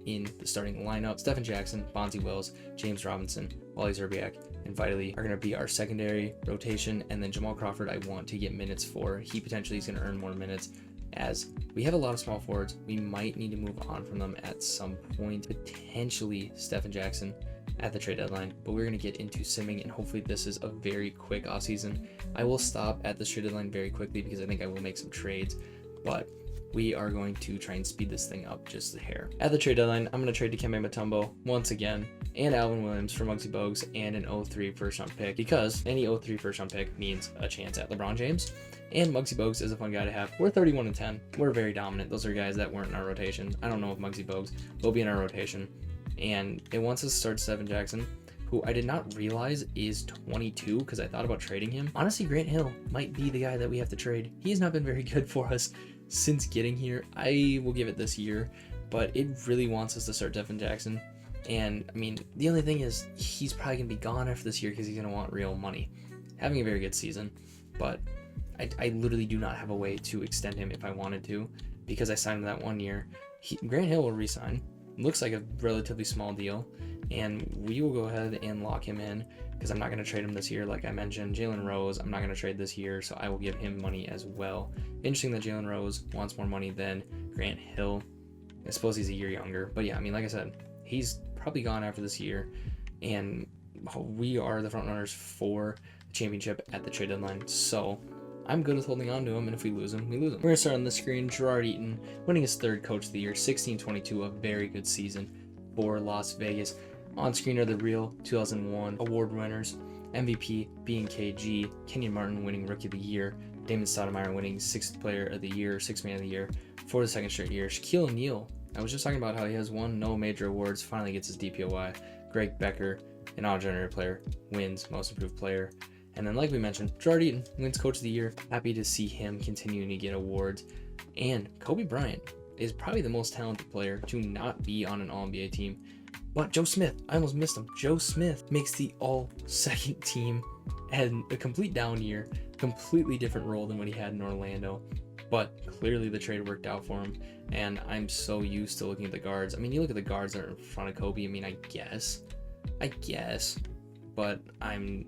in the starting lineup. Stephen Jackson, Bonzi Wells, James Robinson, Wally Zerbiak, and Vitally are going to be our secondary rotation, and then Jamal Crawford I want to get minutes for. He potentially is going to earn more minutes, as we have a lot of small forwards. We might need to move on from them at some point. Potentially Stephen Jackson at the trade deadline, but we're going to get into simming, and hopefully this is a very quick offseason. I will stop at the trade deadline very quickly because I think I will make some trades, but we are going to try and speed this thing up just a hair. At the trade deadline, I'm going to trade Dikembe Mutombo once again, and Alvin Williams for Muggsy Bogues and an 03 first round pick, because any 03 first round pick means a chance at LeBron James. And Muggsy Bogues is a fun guy to have. We're 31-10. We're very dominant. Those are guys that weren't in our rotation. I don't know if Muggsy Bogues will be in our rotation. And it wants us to start Stephen Jackson, who I did not realize is 22 because I thought about trading him. Honestly, Grant Hill might be the guy that we have to trade. He has not been very good for us since getting here. I will give it this year, but it really wants us to start Stephen Jackson. And I mean, the only thing is he's probably going to be gone after this year because he's going to want real money. Having a very good season, but I literally do not have a way to extend him if I wanted to, because I signed him that 1 year. Grant Hill will re-sign. Looks like a relatively small deal, and we will go ahead and lock him in because I'm not going to trade him this year. Like I mentioned, Jalen Rose, I'm not going to trade this year, so I will give him money as well. Interesting that Jalen Rose wants more money than Grant Hill. I suppose he's a year younger, but yeah, I mean, like I said, he's probably gone after this year, and we are the front runners for the championship at the trade deadline. So I'm good with holding on to him, and if we lose him, we lose him. We're going to start on the screen. Gerard Eaton winning his 3rd Coach of the Year, 16-22, a very good season for Las Vegas. On screen are the real 2001 award winners. MVP being KG, Kenyon Martin winning Rookie of the Year, Damon Stoudemire winning 6th Player of the Year, 6th Man of the Year for the 2nd straight year. Shaquille O'Neal, I was just talking about how he has won no major awards, finally gets his DPOY. Greg Becker, an auto-generated player, wins Most Improved Player. And then, like we mentioned, Gerard Eaton wins Coach of the Year. Happy to see him continuing to get awards. And Kobe Bryant is probably the most talented player to not be on an All-NBA team. But Joe Smith, I almost missed him. Joe Smith makes the All-Second team, had a complete down year, completely different role than what he had in Orlando. But clearly the trade worked out for him, and I'm so used to looking at the guards. I mean, you look at the guards that are in front of Kobe, I mean, I guess, but I'm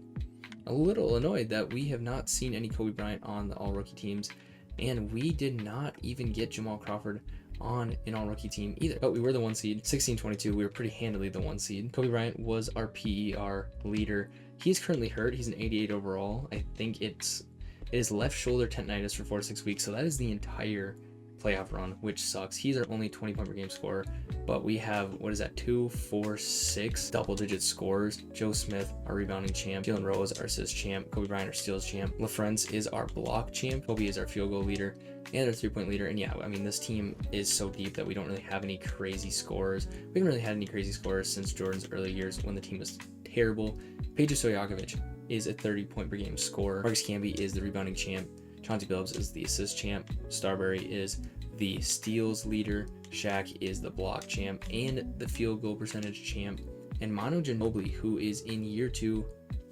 a little annoyed that we have not seen any Kobe Bryant on the all-rookie teams, and we did not even get Jamal Crawford on an all-rookie team either. But we were the 1 seed, 16-22, we were pretty handily the 1 seed. Kobe Bryant was our PER leader. He's currently hurt. He's an 88 overall. I think it is left shoulder tendonitis for 4 to 6 weeks, so that is the entire playoff run, which sucks. He's our only 20-point per game scorer, but we have, 2, 4, 6 double-digit scorers. Joe Smith, our rebounding champ. Jalen Rose, our assist champ. Kobe Bryant, our steals champ. LaFrentz is our block champ. Kobe is our field goal leader and our 3-point leader. And yeah, I mean, this team is so deep that we don't really have any crazy scorers. We haven't really had any crazy scorers since Jordan's early years when the team was terrible. Peja Stojakovic is a 30-point per game scorer. Marcus Camby is the rebounding champ. Chauncey Billups is the assist champ. Starbury is the steals leader. Shaq is the block champ and the field goal percentage champ. And Manu Ginobili, who is in year 2,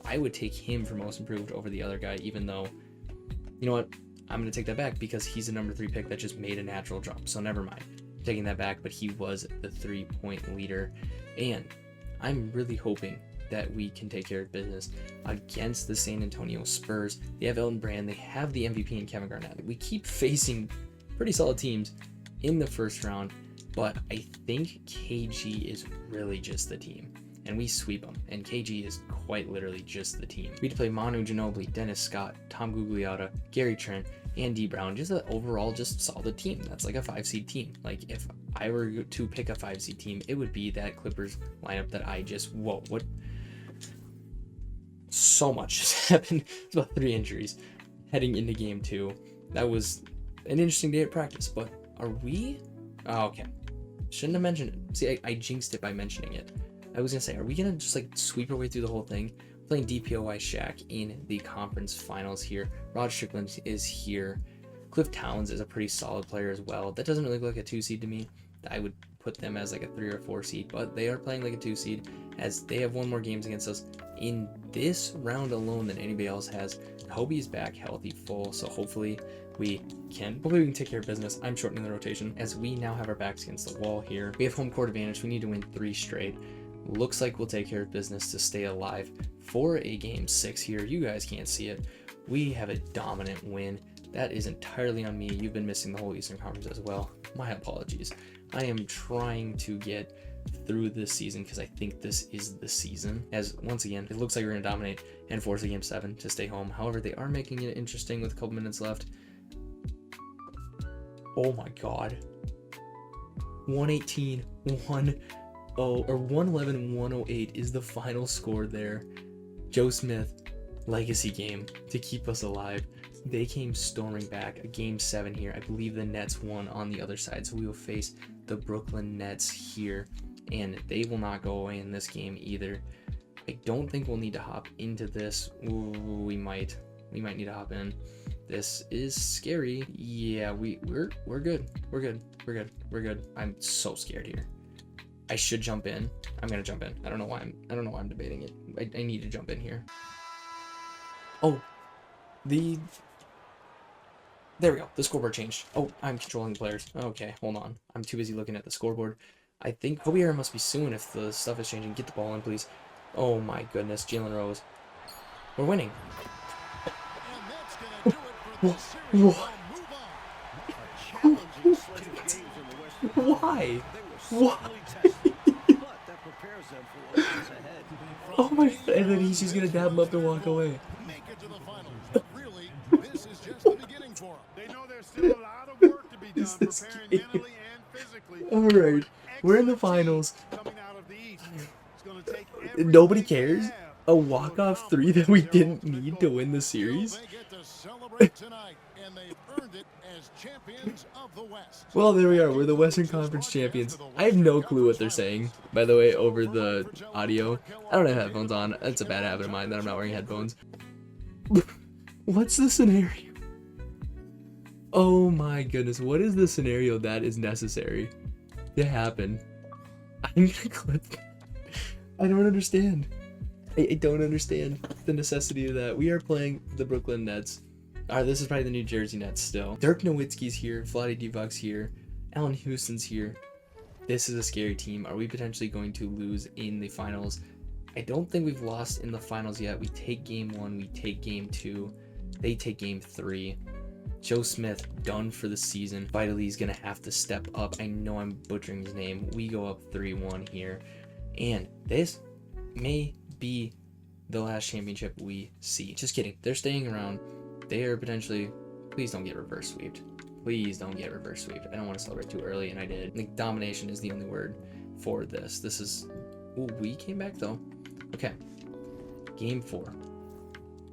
I would take him for most improved over the other guy, even though, you know what, I'm going to take that back because he's a number 3 pick that just made a natural jump. So never mind. Taking that back, but he was the 3-point leader. And I'm really hoping that we can take care of business against the San Antonio Spurs. They have Elton Brand, they have the MVP in Kevin Garnett. We keep facing pretty solid teams in the first round, but I think KG is really just the team, and we sweep them, and KG is quite literally just the team. We play Manu Ginobili, Dennis Scott, Tom Gugliotta, Gary Trent, and D Brown. Just an overall just solid team. That's like a 5-seed team. Like if I were to pick a 5-seed team, it would be that Clippers lineup that I just, whoa, what? So much just happened. It's about 3 injuries heading into game 2. That was an interesting day at practice, but are we? Oh, okay. Shouldn't have mentioned it. See, I jinxed it by mentioning it. I was gonna say, are we gonna just like sweep our way through the whole thing? Playing DPOY Shaq in the conference finals here. Rod Strickland is here. Cliff Towns is a pretty solid player as well. That doesn't really look like a 2-seed to me. I would put them as like a 3 or 4 seed, but they are playing like a 2-seed as they have won more games against us in this round alone than anybody else has. Kobe is back healthy, full, so hopefully we can take care of business. I'm shortening the rotation as we now have our backs against the wall here. We have home court advantage. We need to win 3 straight. Looks like we'll take care of business to stay alive for a game 6 here. You guys can't see it. We have a dominant win. That is entirely on me. You've been missing the whole Eastern Conference as well. My apologies. I am trying to get through this season because I think this is the season. As once again, it looks like we're going to dominate and force a game 7 to stay home. However, they are making it interesting with a couple minutes left. Oh my God. 118, 111, 108 is the final score there. Joe Smith, legacy game to keep us alive. They came storming back. A game 7 here. I believe the Nets won on the other side, so we will face the Brooklyn Nets here, and they will not go away in this game either. I don't think we'll need to hop into this. Ooh, we might need to hop in. This is scary. Yeah, we're good. We're good. I'm so scared here. I should jump in. I'm gonna jump in. I don't know why I'm debating it. I need to jump in here. Oh, there we go. The scoreboard changed. Oh, I'm controlling the players. Okay, hold on. I'm too busy looking at the scoreboard. I think Kobe era must be soon if the stuff is changing. Get the ball in, please. Oh my goodness, Jalen Rose. We're winning. Why? Why? Oh my God, and then he's just gonna dab him up and walk away. This is just the beginning for them. They know there's still a lot of work to be done preparing mentally and physically. Alright, we're in the finals. Coming out of the East. It's gonna take Nobody cares? A walk-off 3 that we didn't need to win the series? They get to celebrate tonight, and they've earned it as champions of the West. Well, there we are. We're the Western Conference champions. I have no clue what they're saying, by the way, over the audio. I don't have headphones on. That's a bad habit of mine that I'm not wearing headphones. What's the scenario? Oh my goodness. What is the scenario that is necessary to happen? I'm gonna clip that. I don't understand. I don't understand the necessity of that. We are playing the Brooklyn Nets. This is probably the New Jersey Nets still. Dirk Nowitzki's here. Vlade Divac's here. Allen Houston's here. This is a scary team. Are we potentially going to lose in the finals? I don't think we've lost in the finals yet. We take game 1. We take game 2. They take game 3. Joe Smith done for the season. Vitale's gonna have to step up. I know I'm butchering his name. We go up 3-1 here. And this may be the last championship we see. Just kidding. They're staying around. They are potentially... Please don't get reverse sweeped. Please don't get reverse sweeped. I don't want to celebrate too early, and I did. Like, domination is the only word for this. This is... Ooh, we came back, though. Okay. Game 4.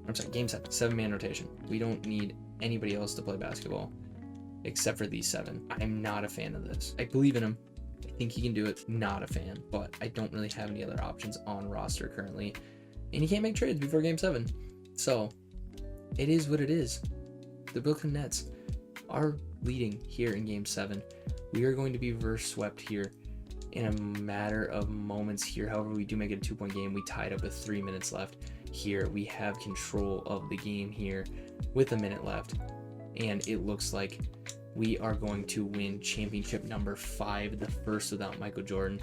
I'm sorry, game 7. 7-man rotation. We don't need anybody else to play basketball except for these 7. I'm not a fan of this. I believe in him. I think he can do it. Not a fan, but I don't really have any other options on roster currently. And he can't make trades before game 7. So, it is what it is. The Brooklyn Nets are leading here in game 7. We are going to be reverse swept here in a matter of moments here. However, we do make it a 2-point game. We tied up with 3 minutes left here. We have control of the game here with a minute left. And it looks like we are going to win championship number 5, the first without Michael Jordan,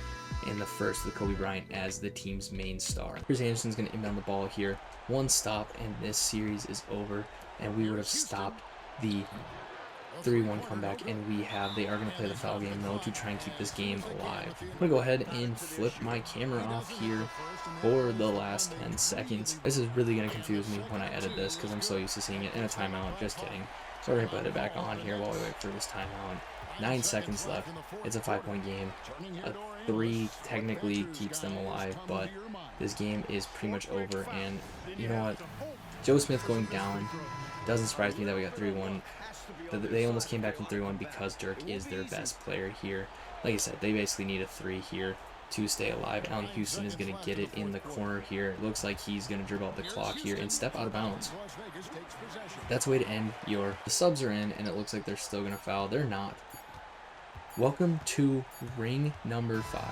and the first with Kobe Bryant as the team's main star. Chris Anderson's going to inbound the ball here. One stop, and this series is over, and we would have stopped the 3-1 comeback, and they are going to play the foul game though to try and keep this game alive. I'm going to go ahead and flip my camera off here for the last 10 seconds. This is really going to confuse me when I edit this because I'm so used to seeing it in a timeout. Just kidding. So we're going to put it back on here while we wait for this timeout. 9 seconds left. It's a 5-point game. A 3 technically keeps them alive, but this game is pretty much over. And you know what? Joe Smith going down doesn't surprise me that we got 3-1. They almost came back from 3-1 because Dirk is their best player here. Like I said, they basically need a 3 here to stay alive. Allen Houston is going to get it in the corner here. It looks like he's going to dribble out the clock here and step out of bounds. That's a way to end the subs are in, and it looks like they're still going to foul. They're not. Welcome to ring number 5.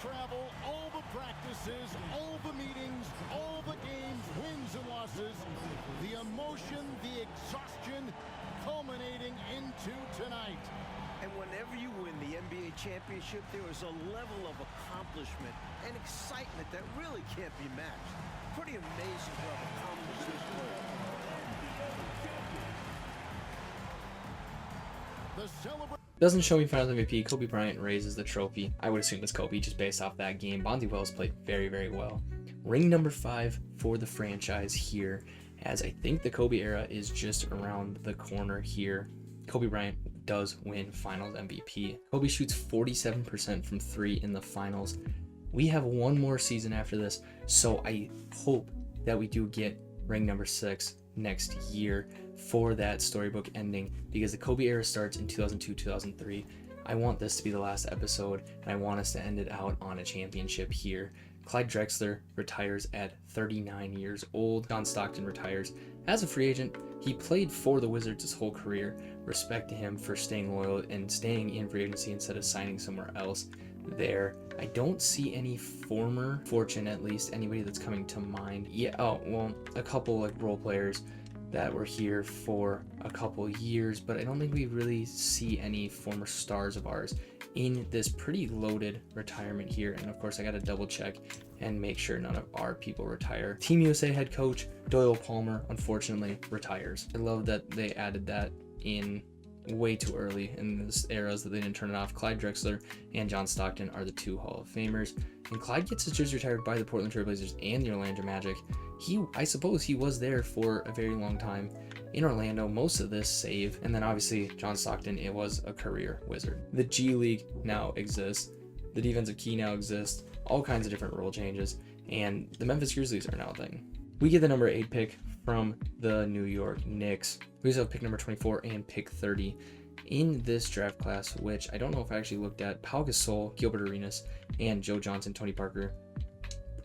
Travel, all the practices, all the meetings, all the games, wins and losses, the emotion, the exhaustion, culminating into tonight. And whenever you win the NBA championship, there is a level of accomplishment and excitement that really can't be matched. Pretty amazing to have accomplished this goal. The celebration. Doesn't show me Finals MVP. Kobe Bryant raises the trophy. I would assume it's Kobe just based off that game. Bonzi Wells played very, very well. Ring number 5 for the franchise here, as I think the Kobe era is just around the corner here. Kobe Bryant does win Finals MVP. Kobe shoots 47% from 3 in the finals. We have one more season after this, so I hope that we do get ring number 6 next year for that storybook ending, because the Kobe era starts in 2002-2003. I want this to be the last episode, and I want us to end it out on a championship here. Clyde Drexler retires at 39 years old. John Stockton retires as a free agent. He played for the Wizards his whole career. Respect to him for staying loyal and staying in free agency instead of signing somewhere else there. I don't see any former Fortune, at least anybody that's coming to mind. Yeah, oh well, a couple like role players that were here for a couple years, but I don't think we really see any former stars of ours in this pretty loaded retirement here. And of course I got to double check and make sure none of our people retire. Team USA head coach Doyle Palmer unfortunately retires. I love that they added that in way too early in this eras that they didn't turn it off. Clyde Drexler and John Stockton are the 2 Hall of Famers, and Clyde gets his jersey retired by the Portland Trail Blazers and the Orlando Magic. I suppose he was there for a very long time in Orlando, most of this save, and then obviously John Stockton, it was a career Wizard. The G League now exists, the defensive key now exists, all kinds of different rule changes, and the Memphis Grizzlies are now a thing. We get the number 8 pick from the New York Knicks. We also have pick number 24 and pick 30 in this draft class, which I don't know if I actually looked at. Pau Gasol, Gilbert Arenas, and Joe Johnson, Tony Parker.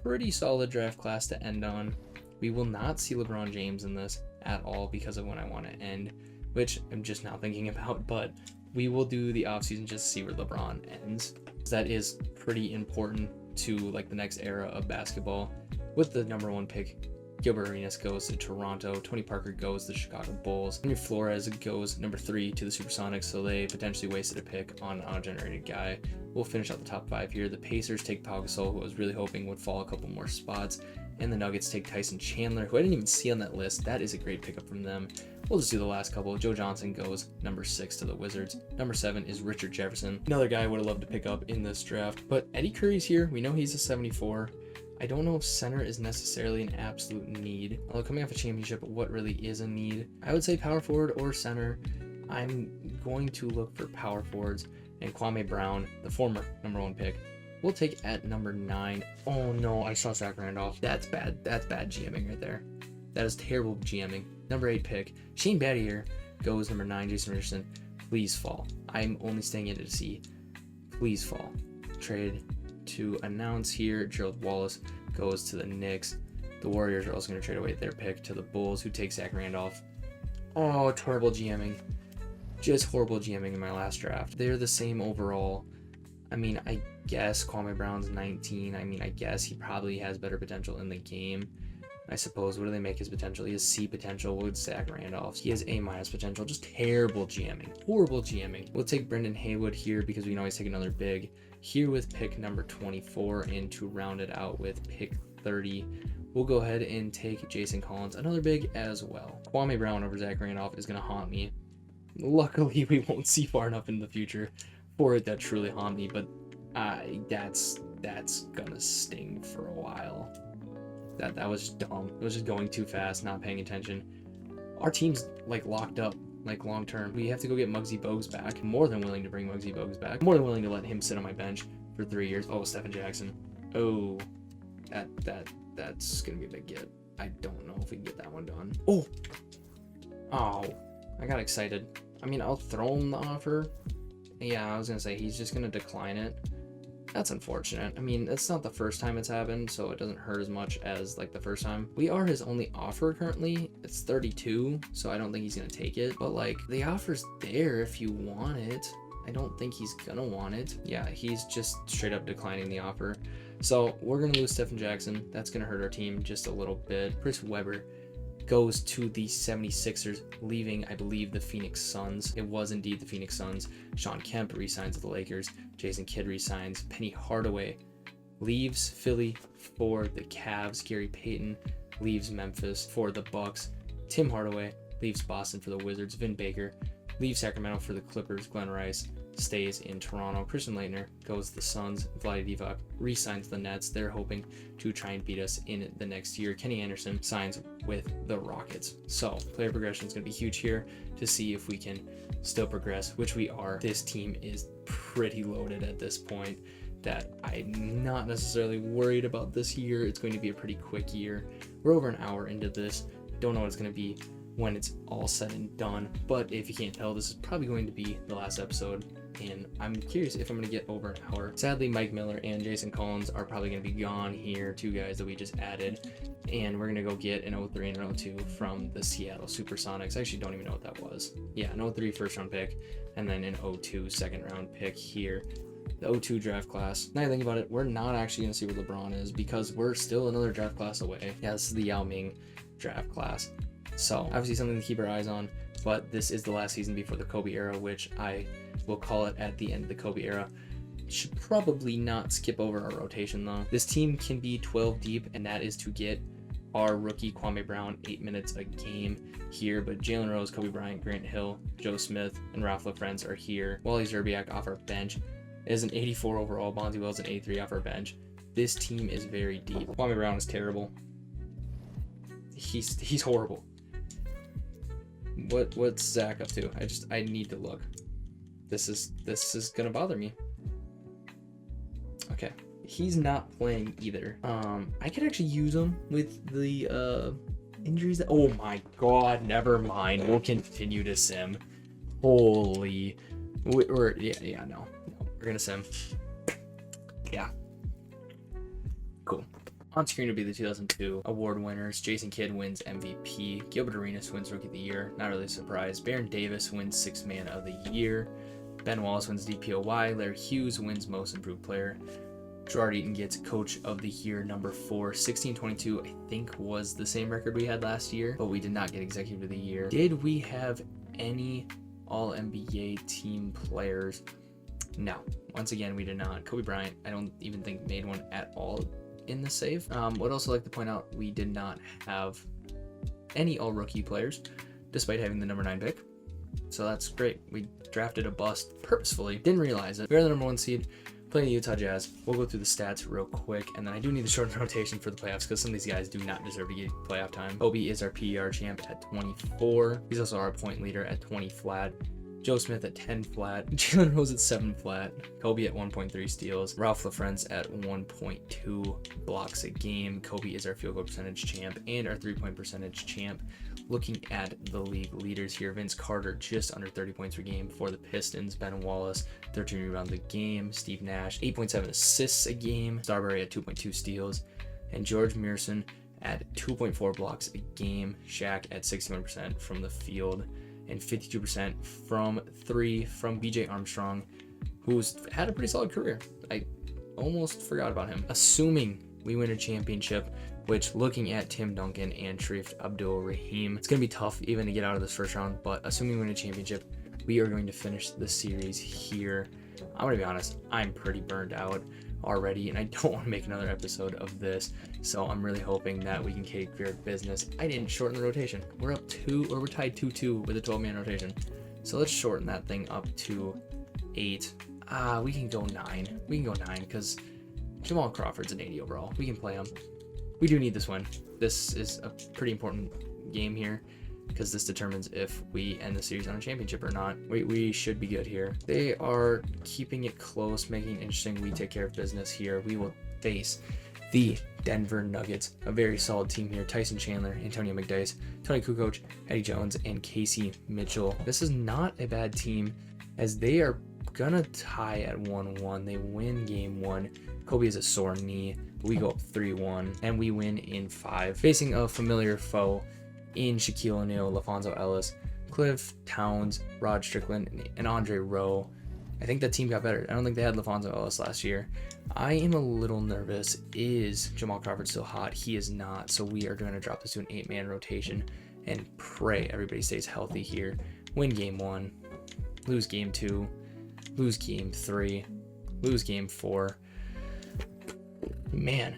Pretty solid draft class to end on. We will not see LeBron James in this at all because of when I want to end, which I'm just now thinking about, but we will do the offseason just to see where LeBron ends. That is pretty important to like the next era of basketball. With the number 1 pick, Gilbert Arenas goes to Toronto. Tony Parker goes to the Chicago Bulls. Henry Flores goes number 3 to the Supersonics, so they potentially wasted a pick on an ungenerated guy. We'll finish out the top 5 here. The Pacers take Pau Gasol, who I was really hoping would fall a couple more spots. And the Nuggets take Tyson Chandler, who I didn't even see on that list. That is a great pickup from them. We'll just do the last couple. Joe Johnson goes number 6 to the Wizards. Number 7 is Richard Jefferson. Another guy I would have loved to pick up in this draft. But Eddie Curry's here. We know he's a 74. I don't know if center is necessarily an absolute need. Although coming off a championship, what really is a need? I would say power forward or center. I'm going to look for power forwards. And Kwame Brown, the former number 1 pick, we'll take at number 9. Oh no, I saw Zach Randolph. That's bad. That's bad GMing right there. That is terrible GMing. Number 8 pick, Shane Battier goes number 9, Jason Richardson. Please fall. I'm only staying in to see. Please fall. Trade to announce here. Gerald Wallace goes to the Knicks. The Warriors are also going to trade away their pick to the Bulls, who take Zach Randolph. Oh, terrible GMing. Just horrible GMing in my last draft. They're the same overall. I mean, I guess Kwame Brown's 19. I mean, I guess he probably has better potential in the game. I suppose. What do they make his potential? He has C potential with Zach Randolph. He has A- potential. Just terrible GMing. Horrible GMing. We'll take Brendan Haywood here because we can always take another big. Here with pick number 24, and to round it out with pick 30, we'll go ahead and take Jason Collins, another big as well. Kwame Brown over Zach Randolph is going to haunt me. Luckily, we won't see far enough in the future for it that truly haunt me, but that's gonna sting for a while. That was just dumb. It was just going too fast, not paying attention. Our team's like locked up, like long term. We have to go get Muggsy Bogues back. I'm more than willing to bring Muggsy Bogues back. I'm more than willing to let him sit on my bench for 3 years. Oh, Stephen Jackson. Oh, that's gonna be a big get. I don't know if we can get that one done. Oh, I got excited. I mean, I'll throw him the offer. Yeah, I was gonna say he's just gonna decline it. That's unfortunate. I mean, it's not the first time it's happened, so it doesn't hurt as much as like the first time. We are his only offer currently. It's 32, so I don't think he's gonna take it. But like, the offer's there if you want it. I don't think he's gonna want it. Yeah, he's just straight up declining the offer. So we're gonna lose Stephen Jackson. That's gonna hurt our team just a little bit. Chris Webber goes to the 76ers, leaving, I believe, the Phoenix Suns. It was indeed the Phoenix Suns. Sean Kemp resigns with the Lakers. Jason Kidd resigns. Penny Hardaway leaves Philly for the Cavs. Gary Payton leaves Memphis for the Bucks. Tim Hardaway leaves Boston for the Wizards. Vin Baker leaves Sacramento for the Clippers. Glenn Rice stays in Toronto. Christian Laettner goes to the Suns. Vlade Divac re-signs the Nets. They're hoping to try and beat us in the next year. Kenny Anderson signs with the Rockets. So player progression is going to be huge here to see if we can still progress, which we are. This team is pretty loaded at this point that I'm not necessarily worried about this year. It's going to be a pretty quick year. We're over an hour into this. Don't know what it's going to be when it's all said and done, but if you can't tell, this is probably going to be the last episode, and I'm curious if I'm going to get over an hour. Sadly, Mike Miller and Jason Collins are probably going to be gone here, two guys that we just added, and we're going to go get an 03 and an 02 from the Seattle Supersonics. I actually don't even know what that was. Yeah, an 03 first round pick, and then an 02 second round pick here. The 02 draft class. Now I think about it, we're not actually going to see where LeBron is because we're still another draft class away. Yeah, this is the Yao Ming draft class. So obviously something to keep our eyes on, but this is the last season before the Kobe era, which I will call it at the end of the Kobe era. Should probably not skip over our rotation though. This team can be 12 deep, and that is to get our rookie Kwame Brown 8 minutes a game here, but Jalen Rose, Kobe Bryant, Grant Hill, Joe Smith, and Ralph LaFrentz are here. Wally Zerbiak off our bench is an 84 overall. Bonzi Wells an 83 off our bench. This team is very deep. Kwame Brown is terrible. He's horrible. What's Zach up to? I need to look. This is gonna bother me. Okay, he's not playing either. I could actually use him with the injuries. Oh my god, never mind. We'll continue to sim. Holy, no, we're gonna sim. Yeah, cool. On screen would be the 2002 award winners. Jason Kidd wins MVP. Gilbert Arenas wins Rookie of the Year. Not really a surprise. Baron Davis wins Sixth Man of the Year. Ben Wallace wins DPOY. Larry Hughes wins Most Improved Player. Gerard Eaton gets Coach of the Year number 4. 16-22, I think, was the same record we had last year, but we did not get Executive of the Year. Did we have any All-NBA team players? No. Once again, we did not. Kobe Bryant, I don't even think made one at all in the save. Would also like to point out we did not have any all-rookie players, despite having the number 9 pick. So that's great. We drafted a bust purposefully. Didn't realize it. We are the number 1 seed, playing the Utah Jazz. We'll go through the stats real quick, and then I do need to shorten rotation for the playoffs because some of these guys do not deserve to get playoff time. Kobe is our PER champ at 24. He's also our point leader at 20 flat. Joe Smith at 10 flat, Jalen Rose at 7 flat, Kobe at 1.3 steals, Ralph LaFrentz at 1.2 blocks a game. Kobe is our field goal percentage champ and our 3-point percentage champ. Looking at the league leaders here, Vince Carter just under 30 points per game for the Pistons. Ben Wallace, 13 rebounds a game. Steve Nash, 8.7 assists a game. Starbury at 2.2 steals. And George Mearson at 2.4 blocks a game. Shaq at 61% from the field and 52% from 3 from BJ Armstrong, who's had a pretty solid career. almost forgot about him. Assuming we win a championship, which looking at Tim Duncan and Sharif Abdul-Rahim, it's going to be tough even to get out of this first round, but assuming we win a championship, we are going to finish the series here. I'm going to be honest, I'm pretty burned out already, and I don't want to make another episode of this, so I'm really hoping that we can take care of business. I didn't shorten the rotation. We're up 2, or we're tied 2-2 with a 12-man rotation, so let's shorten that thing up to 8. We can go 9. We can go 9 because Jamal Crawford's an 80 overall. We can play him. We do need this win. This is a pretty important game here because this determines if we end the series on a championship or not. We should be good here. They are keeping it close, making it interesting. We take care of business here. We will face the Denver Nuggets, a very solid team here. Tyson Chandler, Antonio McDyess, Tony Kukoc, Eddie Jones, and Casey Mitchell. This is not a bad team as they are gonna tie at 1-1. They win game 1. Kobe has a sore knee. We go up 3-1 and we win in 5. Facing a familiar foe in Shaquille O'Neal, LaFonso Ellis, Cliff Towns, Rod Strickland, and Andre Rowe. I think that team got better. I don't think they had LaFonso Ellis last year. I am a little nervous. Is Jamal Crawford still hot? He is not. So we are going to drop this to an 8-man rotation and pray everybody stays healthy here. Win game 1, lose game 2, lose game 3, lose game 4. Man,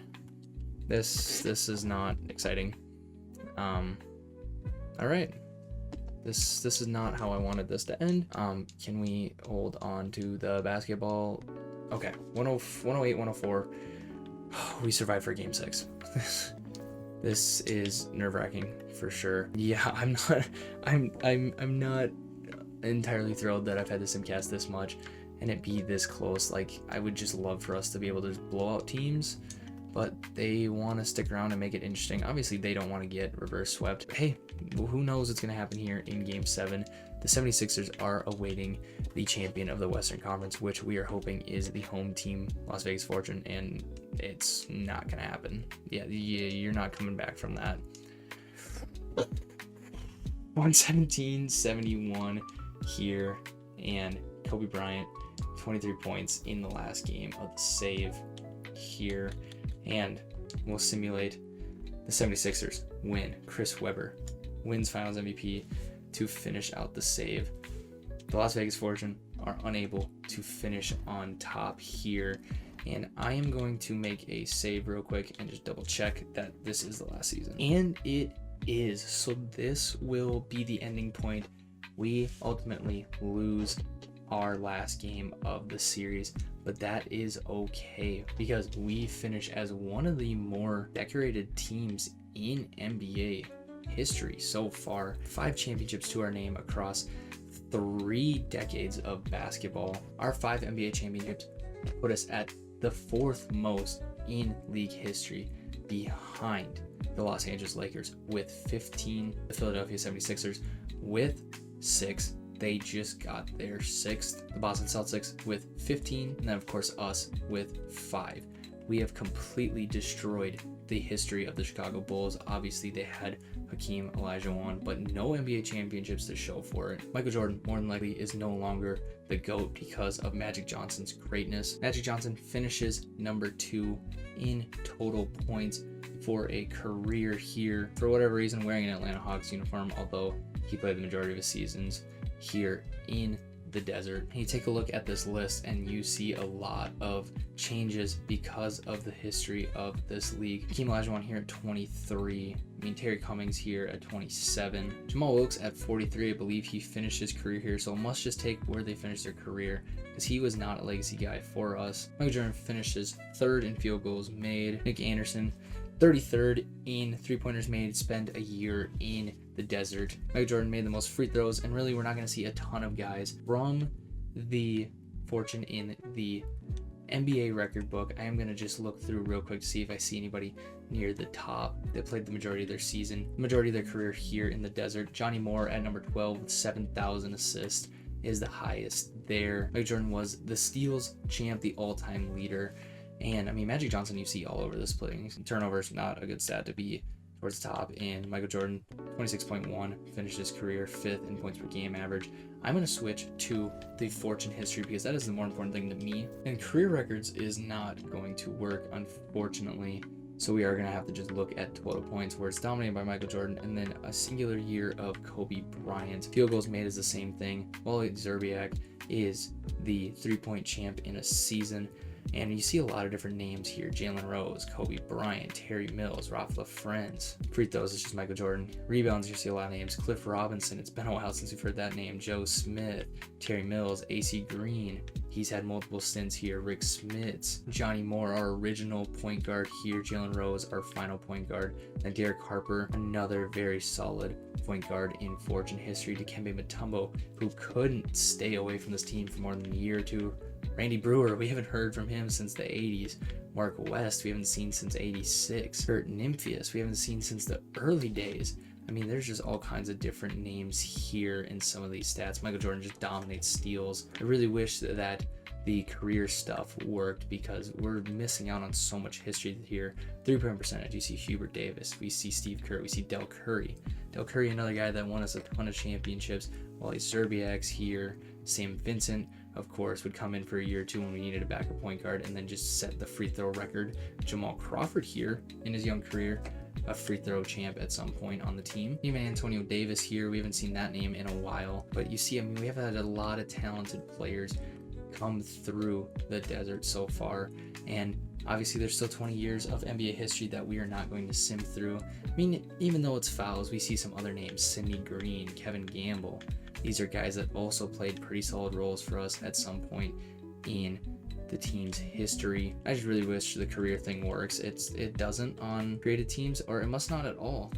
this is not exciting. All right, this is not how I wanted this to end. Can we hold on to the basketball? Okay, 108, 104. We survived for game 6. This is nerve-wracking for sure. Yeah, I'm not entirely thrilled that I've had the simcast this much and it be this close. Like, I would just love for us to be able to just blow out teams, but they want to stick around and make it interesting. Obviously, they don't want to get reverse swept. But hey, who knows what's going to happen here in Game 7. The 76ers are awaiting the champion of the Western Conference, which we are hoping is the home team, Las Vegas Fortune, and it's not going to happen. Yeah, you're not coming back from that. 117-71 here, and Kobe Bryant, 23 points in the last game of the save here. And we'll simulate the 76ers win. Chris Webber wins Finals MVP to finish out the save. The Las Vegas Fortune are unable to finish on top here. And I am going to make a save real quick and just double check that this is the last season. And it is. So this will be the ending point. We ultimately lose our last game of the series, but that is okay because we finish as one of the more decorated teams in NBA history so far. 5 championships to our name across 3 decades of basketball. Our 5 NBA championships put us at the 4th most in league history, behind the Los Angeles Lakers with 15, the Philadelphia 76ers with 6. They just got their 6th, the Boston Celtics with 15, and then of course us with 5. We have completely destroyed the history of the Chicago Bulls. Obviously they had Hakeem Olajuwon, but no NBA championships to show for it. Michael Jordan more than likely is no longer the GOAT because of Magic Johnson's greatness. Magic Johnson finishes number 2 in total points for a career here, for whatever reason wearing an Atlanta Hawks uniform, although he played the majority of his seasons here in the desert. And you take a look at this list and you see a lot of changes because of the history of this league. Hakeem Olajuwon here at 23. I mean, Terry Cummings here at 27. Jamal Wilkes at 43. I believe he finished his career here, so it must just take where they finished their career because he was not a legacy guy for us. Michael Jordan finishes 3rd in field goals made. Nick Anderson 33rd in 3-pointers made, spent a year in the desert. Michael Jordan made the most free throws, and really we're not going to see a ton of guys from the Fortune in the NBA record book. I am going to just look through real quick to see if I see anybody near the top that played the majority of their season, majority of their career here in the desert. Johnny Moore at number 12 with 7,000 assists is the highest there. Michael Jordan was the steals champ, the all-time leader. And I mean, Magic Johnson, you see all over this place. Turnovers, not a good stat to be towards the top, and Michael Jordan, 26.1, finished his career 5th in points per game average. I'm going to switch to the fortune history because that is the more important thing to me. And career records is not going to work, unfortunately. So we are going to have to just look at total points, where it's dominated by Michael Jordan, and then a singular year of Kobe Bryant. Field goals made is the same thing. Wally Szczerbiak is the 3-point champ in a season. And you see a lot of different names here. Jalen Rose, Kobe Bryant, Terry Mills, Ralph LaFrentz. Free throws, it's just Michael Jordan. Rebounds, you see a lot of names. Cliff Robinson, it's been a while since we've heard that name. Joe Smith, Terry Mills, AC Green. He's had multiple stints here. Rick Smits, Johnny Moore, our original point guard here. Jalen Rose, our final point guard. And Derek Harper, another very solid point guard in fortune history. Dikembe Mutombo, who couldn't stay away from this team for more than a year or two. Randy Brewer, we haven't heard from him since the 80s. Mark West, we haven't seen since 86. Kurt Nymphius, we haven't seen since the early days. I mean, there's just all kinds of different names here in some of these stats. Michael Jordan just dominates steals. I really wish that the career stuff worked because we're missing out on so much history here. 3-point percentage, you see Hubert Davis, we see Steve Kerr, we see Del Curry. Del Curry, another guy that won us a ton of championships. Wally Szczerbiak's here. Sam Vincent, of course, would come in for a year or two when we needed a backup point guard and then just set the free throw record. Jamal Crawford here in his young career, a free throw champ at some point on the team. Even Antonio Davis here, we haven't seen that name in a while. But you see, I mean, we have had a lot of talented players come through the desert so far. And obviously there's still 20 years of NBA history that we are not going to sim through. I mean, even though it's fouls, we see some other names. Sidney Green, Kevin Gamble. These are guys that also played pretty solid roles for us at some point in the team's history. I just really wish the career thing works. It doesn't on created teams, or it must not at all.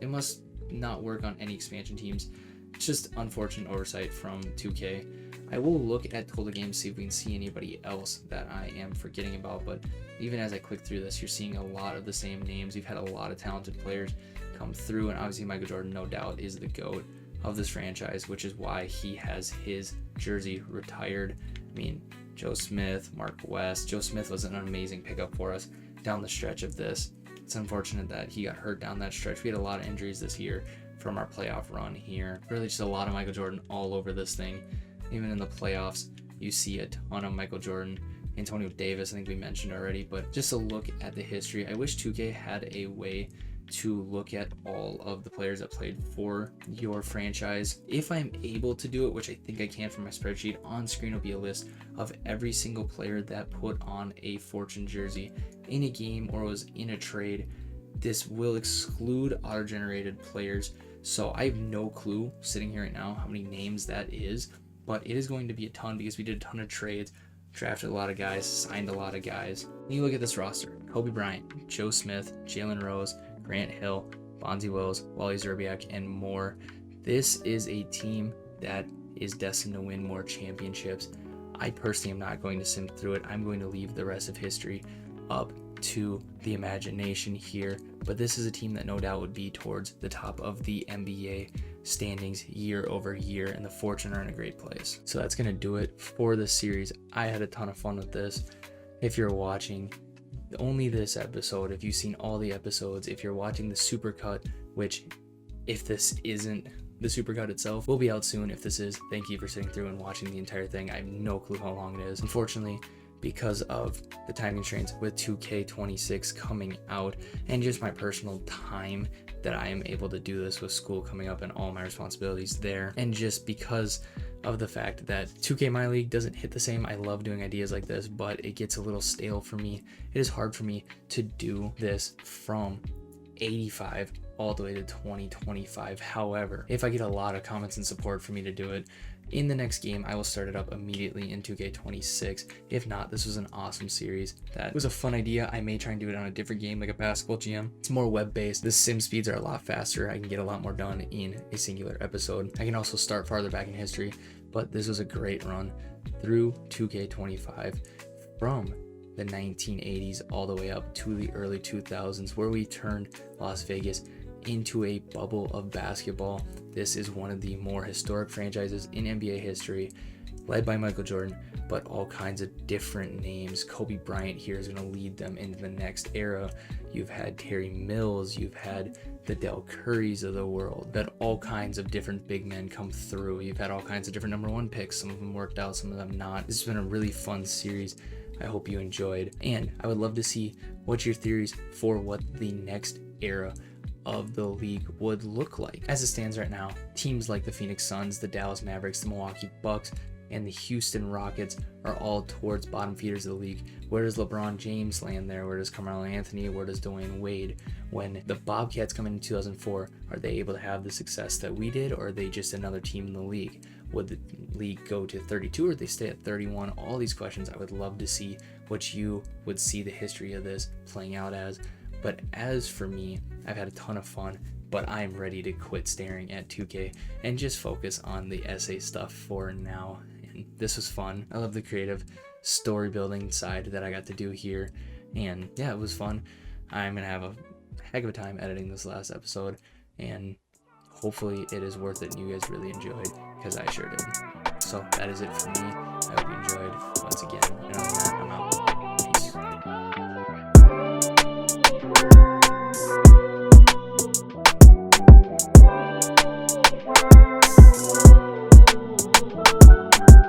It must not work on any expansion teams. It's just unfortunate oversight from 2K. I will look at total games, see if we can see anybody else that I am forgetting about, but even as I click through this, you're seeing a lot of the same names. We've had a lot of talented players come through, and obviously Michael Jordan, no doubt, is the GOAT of this franchise, which is why he has his jersey retired. I mean, Joe Smith, Mark West. Joe Smith was an amazing pickup for us down the stretch of this. It's unfortunate that he got hurt down that stretch. We had a lot of injuries this year from our playoff run here. Really just a lot of Michael Jordan all over this thing. Even in the playoffs, you see a ton of Michael Jordan. Antonio Davis, I think we mentioned already, but just a look at the history. I wish 2K had a way to look at all of the players that played for your franchise. If I'm able to do it, which I think I can from my spreadsheet, on screen will be a list of every single player that put on a fortune jersey in a game or was in a trade. This will exclude auto-generated players, so I have no clue sitting here right now how many names that is, but it is going to be a ton because we did a ton of trades, drafted a lot of guys, signed a lot of guys. And you look at this roster: Kobe Bryant, Joe Smith, Jalen Rose, Grant Hill, Bonzi Wells, Wally Szczerbiak, and more. This is a team that is destined to win more championships. I personally am not going to sim through it. I'm going to leave the rest of history up to the imagination here. But this is a team that no doubt would be towards the top of the NBA standings year over year, and the Fortune are in a great place. So that's going to do it for this series. I had a ton of fun with this. If you're watching only this episode, if you've seen all the episodes, if you're watching the supercut, which if this isn't the supercut itself, will be out soon. If this is, thank you for sitting through and watching the entire thing. I have no clue how long it is. Unfortunately, because of the time constraints with 2K26 coming out and just my personal time that I am able to do this with school coming up and all my responsibilities there, and just because of the fact that 2K My League doesn't hit the same. I love doing ideas like this, but it gets a little stale for me. It is hard for me to do this from 85 all the way to 2025. However, if I get a lot of comments and support for me to do it, in the next game, I will start it up immediately in 2K26. If not, this was an awesome series. That was a fun idea. I may try and do it on a different game, like a basketball GM. It's more web-based. The sim speeds are a lot faster. I can get a lot more done in a singular episode. I can also start farther back in history, but this was a great run through 2K25 from the 1980s all the way up to the early 2000s, where we turned Las Vegas into a bubble of basketball. This is one of the more historic franchises in NBA history, led by Michael Jordan, but all kinds of different names. Kobe Bryant here is going to lead them into the next era. You've had Terry Mills, you've had the Del Currys of the world. You've had all kinds of different big men come through. You've had all kinds of different number 1 picks. Some of them worked out, some of them not. This has been a really fun series. I hope you enjoyed. And I would love to see what your theories for what the next era of the league would look like. As it stands right now, teams like the Phoenix Suns, the Dallas Mavericks, the Milwaukee Bucks, and the Houston Rockets are all towards bottom feeders of the league. Where does LeBron James land there? Where does Carmelo Anthony? Where does Dwayne Wade? When the Bobcats come in 2004, are they able to have the success that we did, or are they just another team in the league? Would the league go to 32 or they stay at 31? All these questions, I would love to see what you would see the history of this playing out as. But as for me, I've had a ton of fun, but I'm ready to quit staring at 2K and just focus on the essay stuff for now. And this was fun. I love the creative story building side that I got to do here. And yeah, it was fun. I'm going to have a heck of a time editing this last episode, and hopefully it is worth it and you guys really enjoyed, because I sure did. So that is it for me. I hope you enjoyed.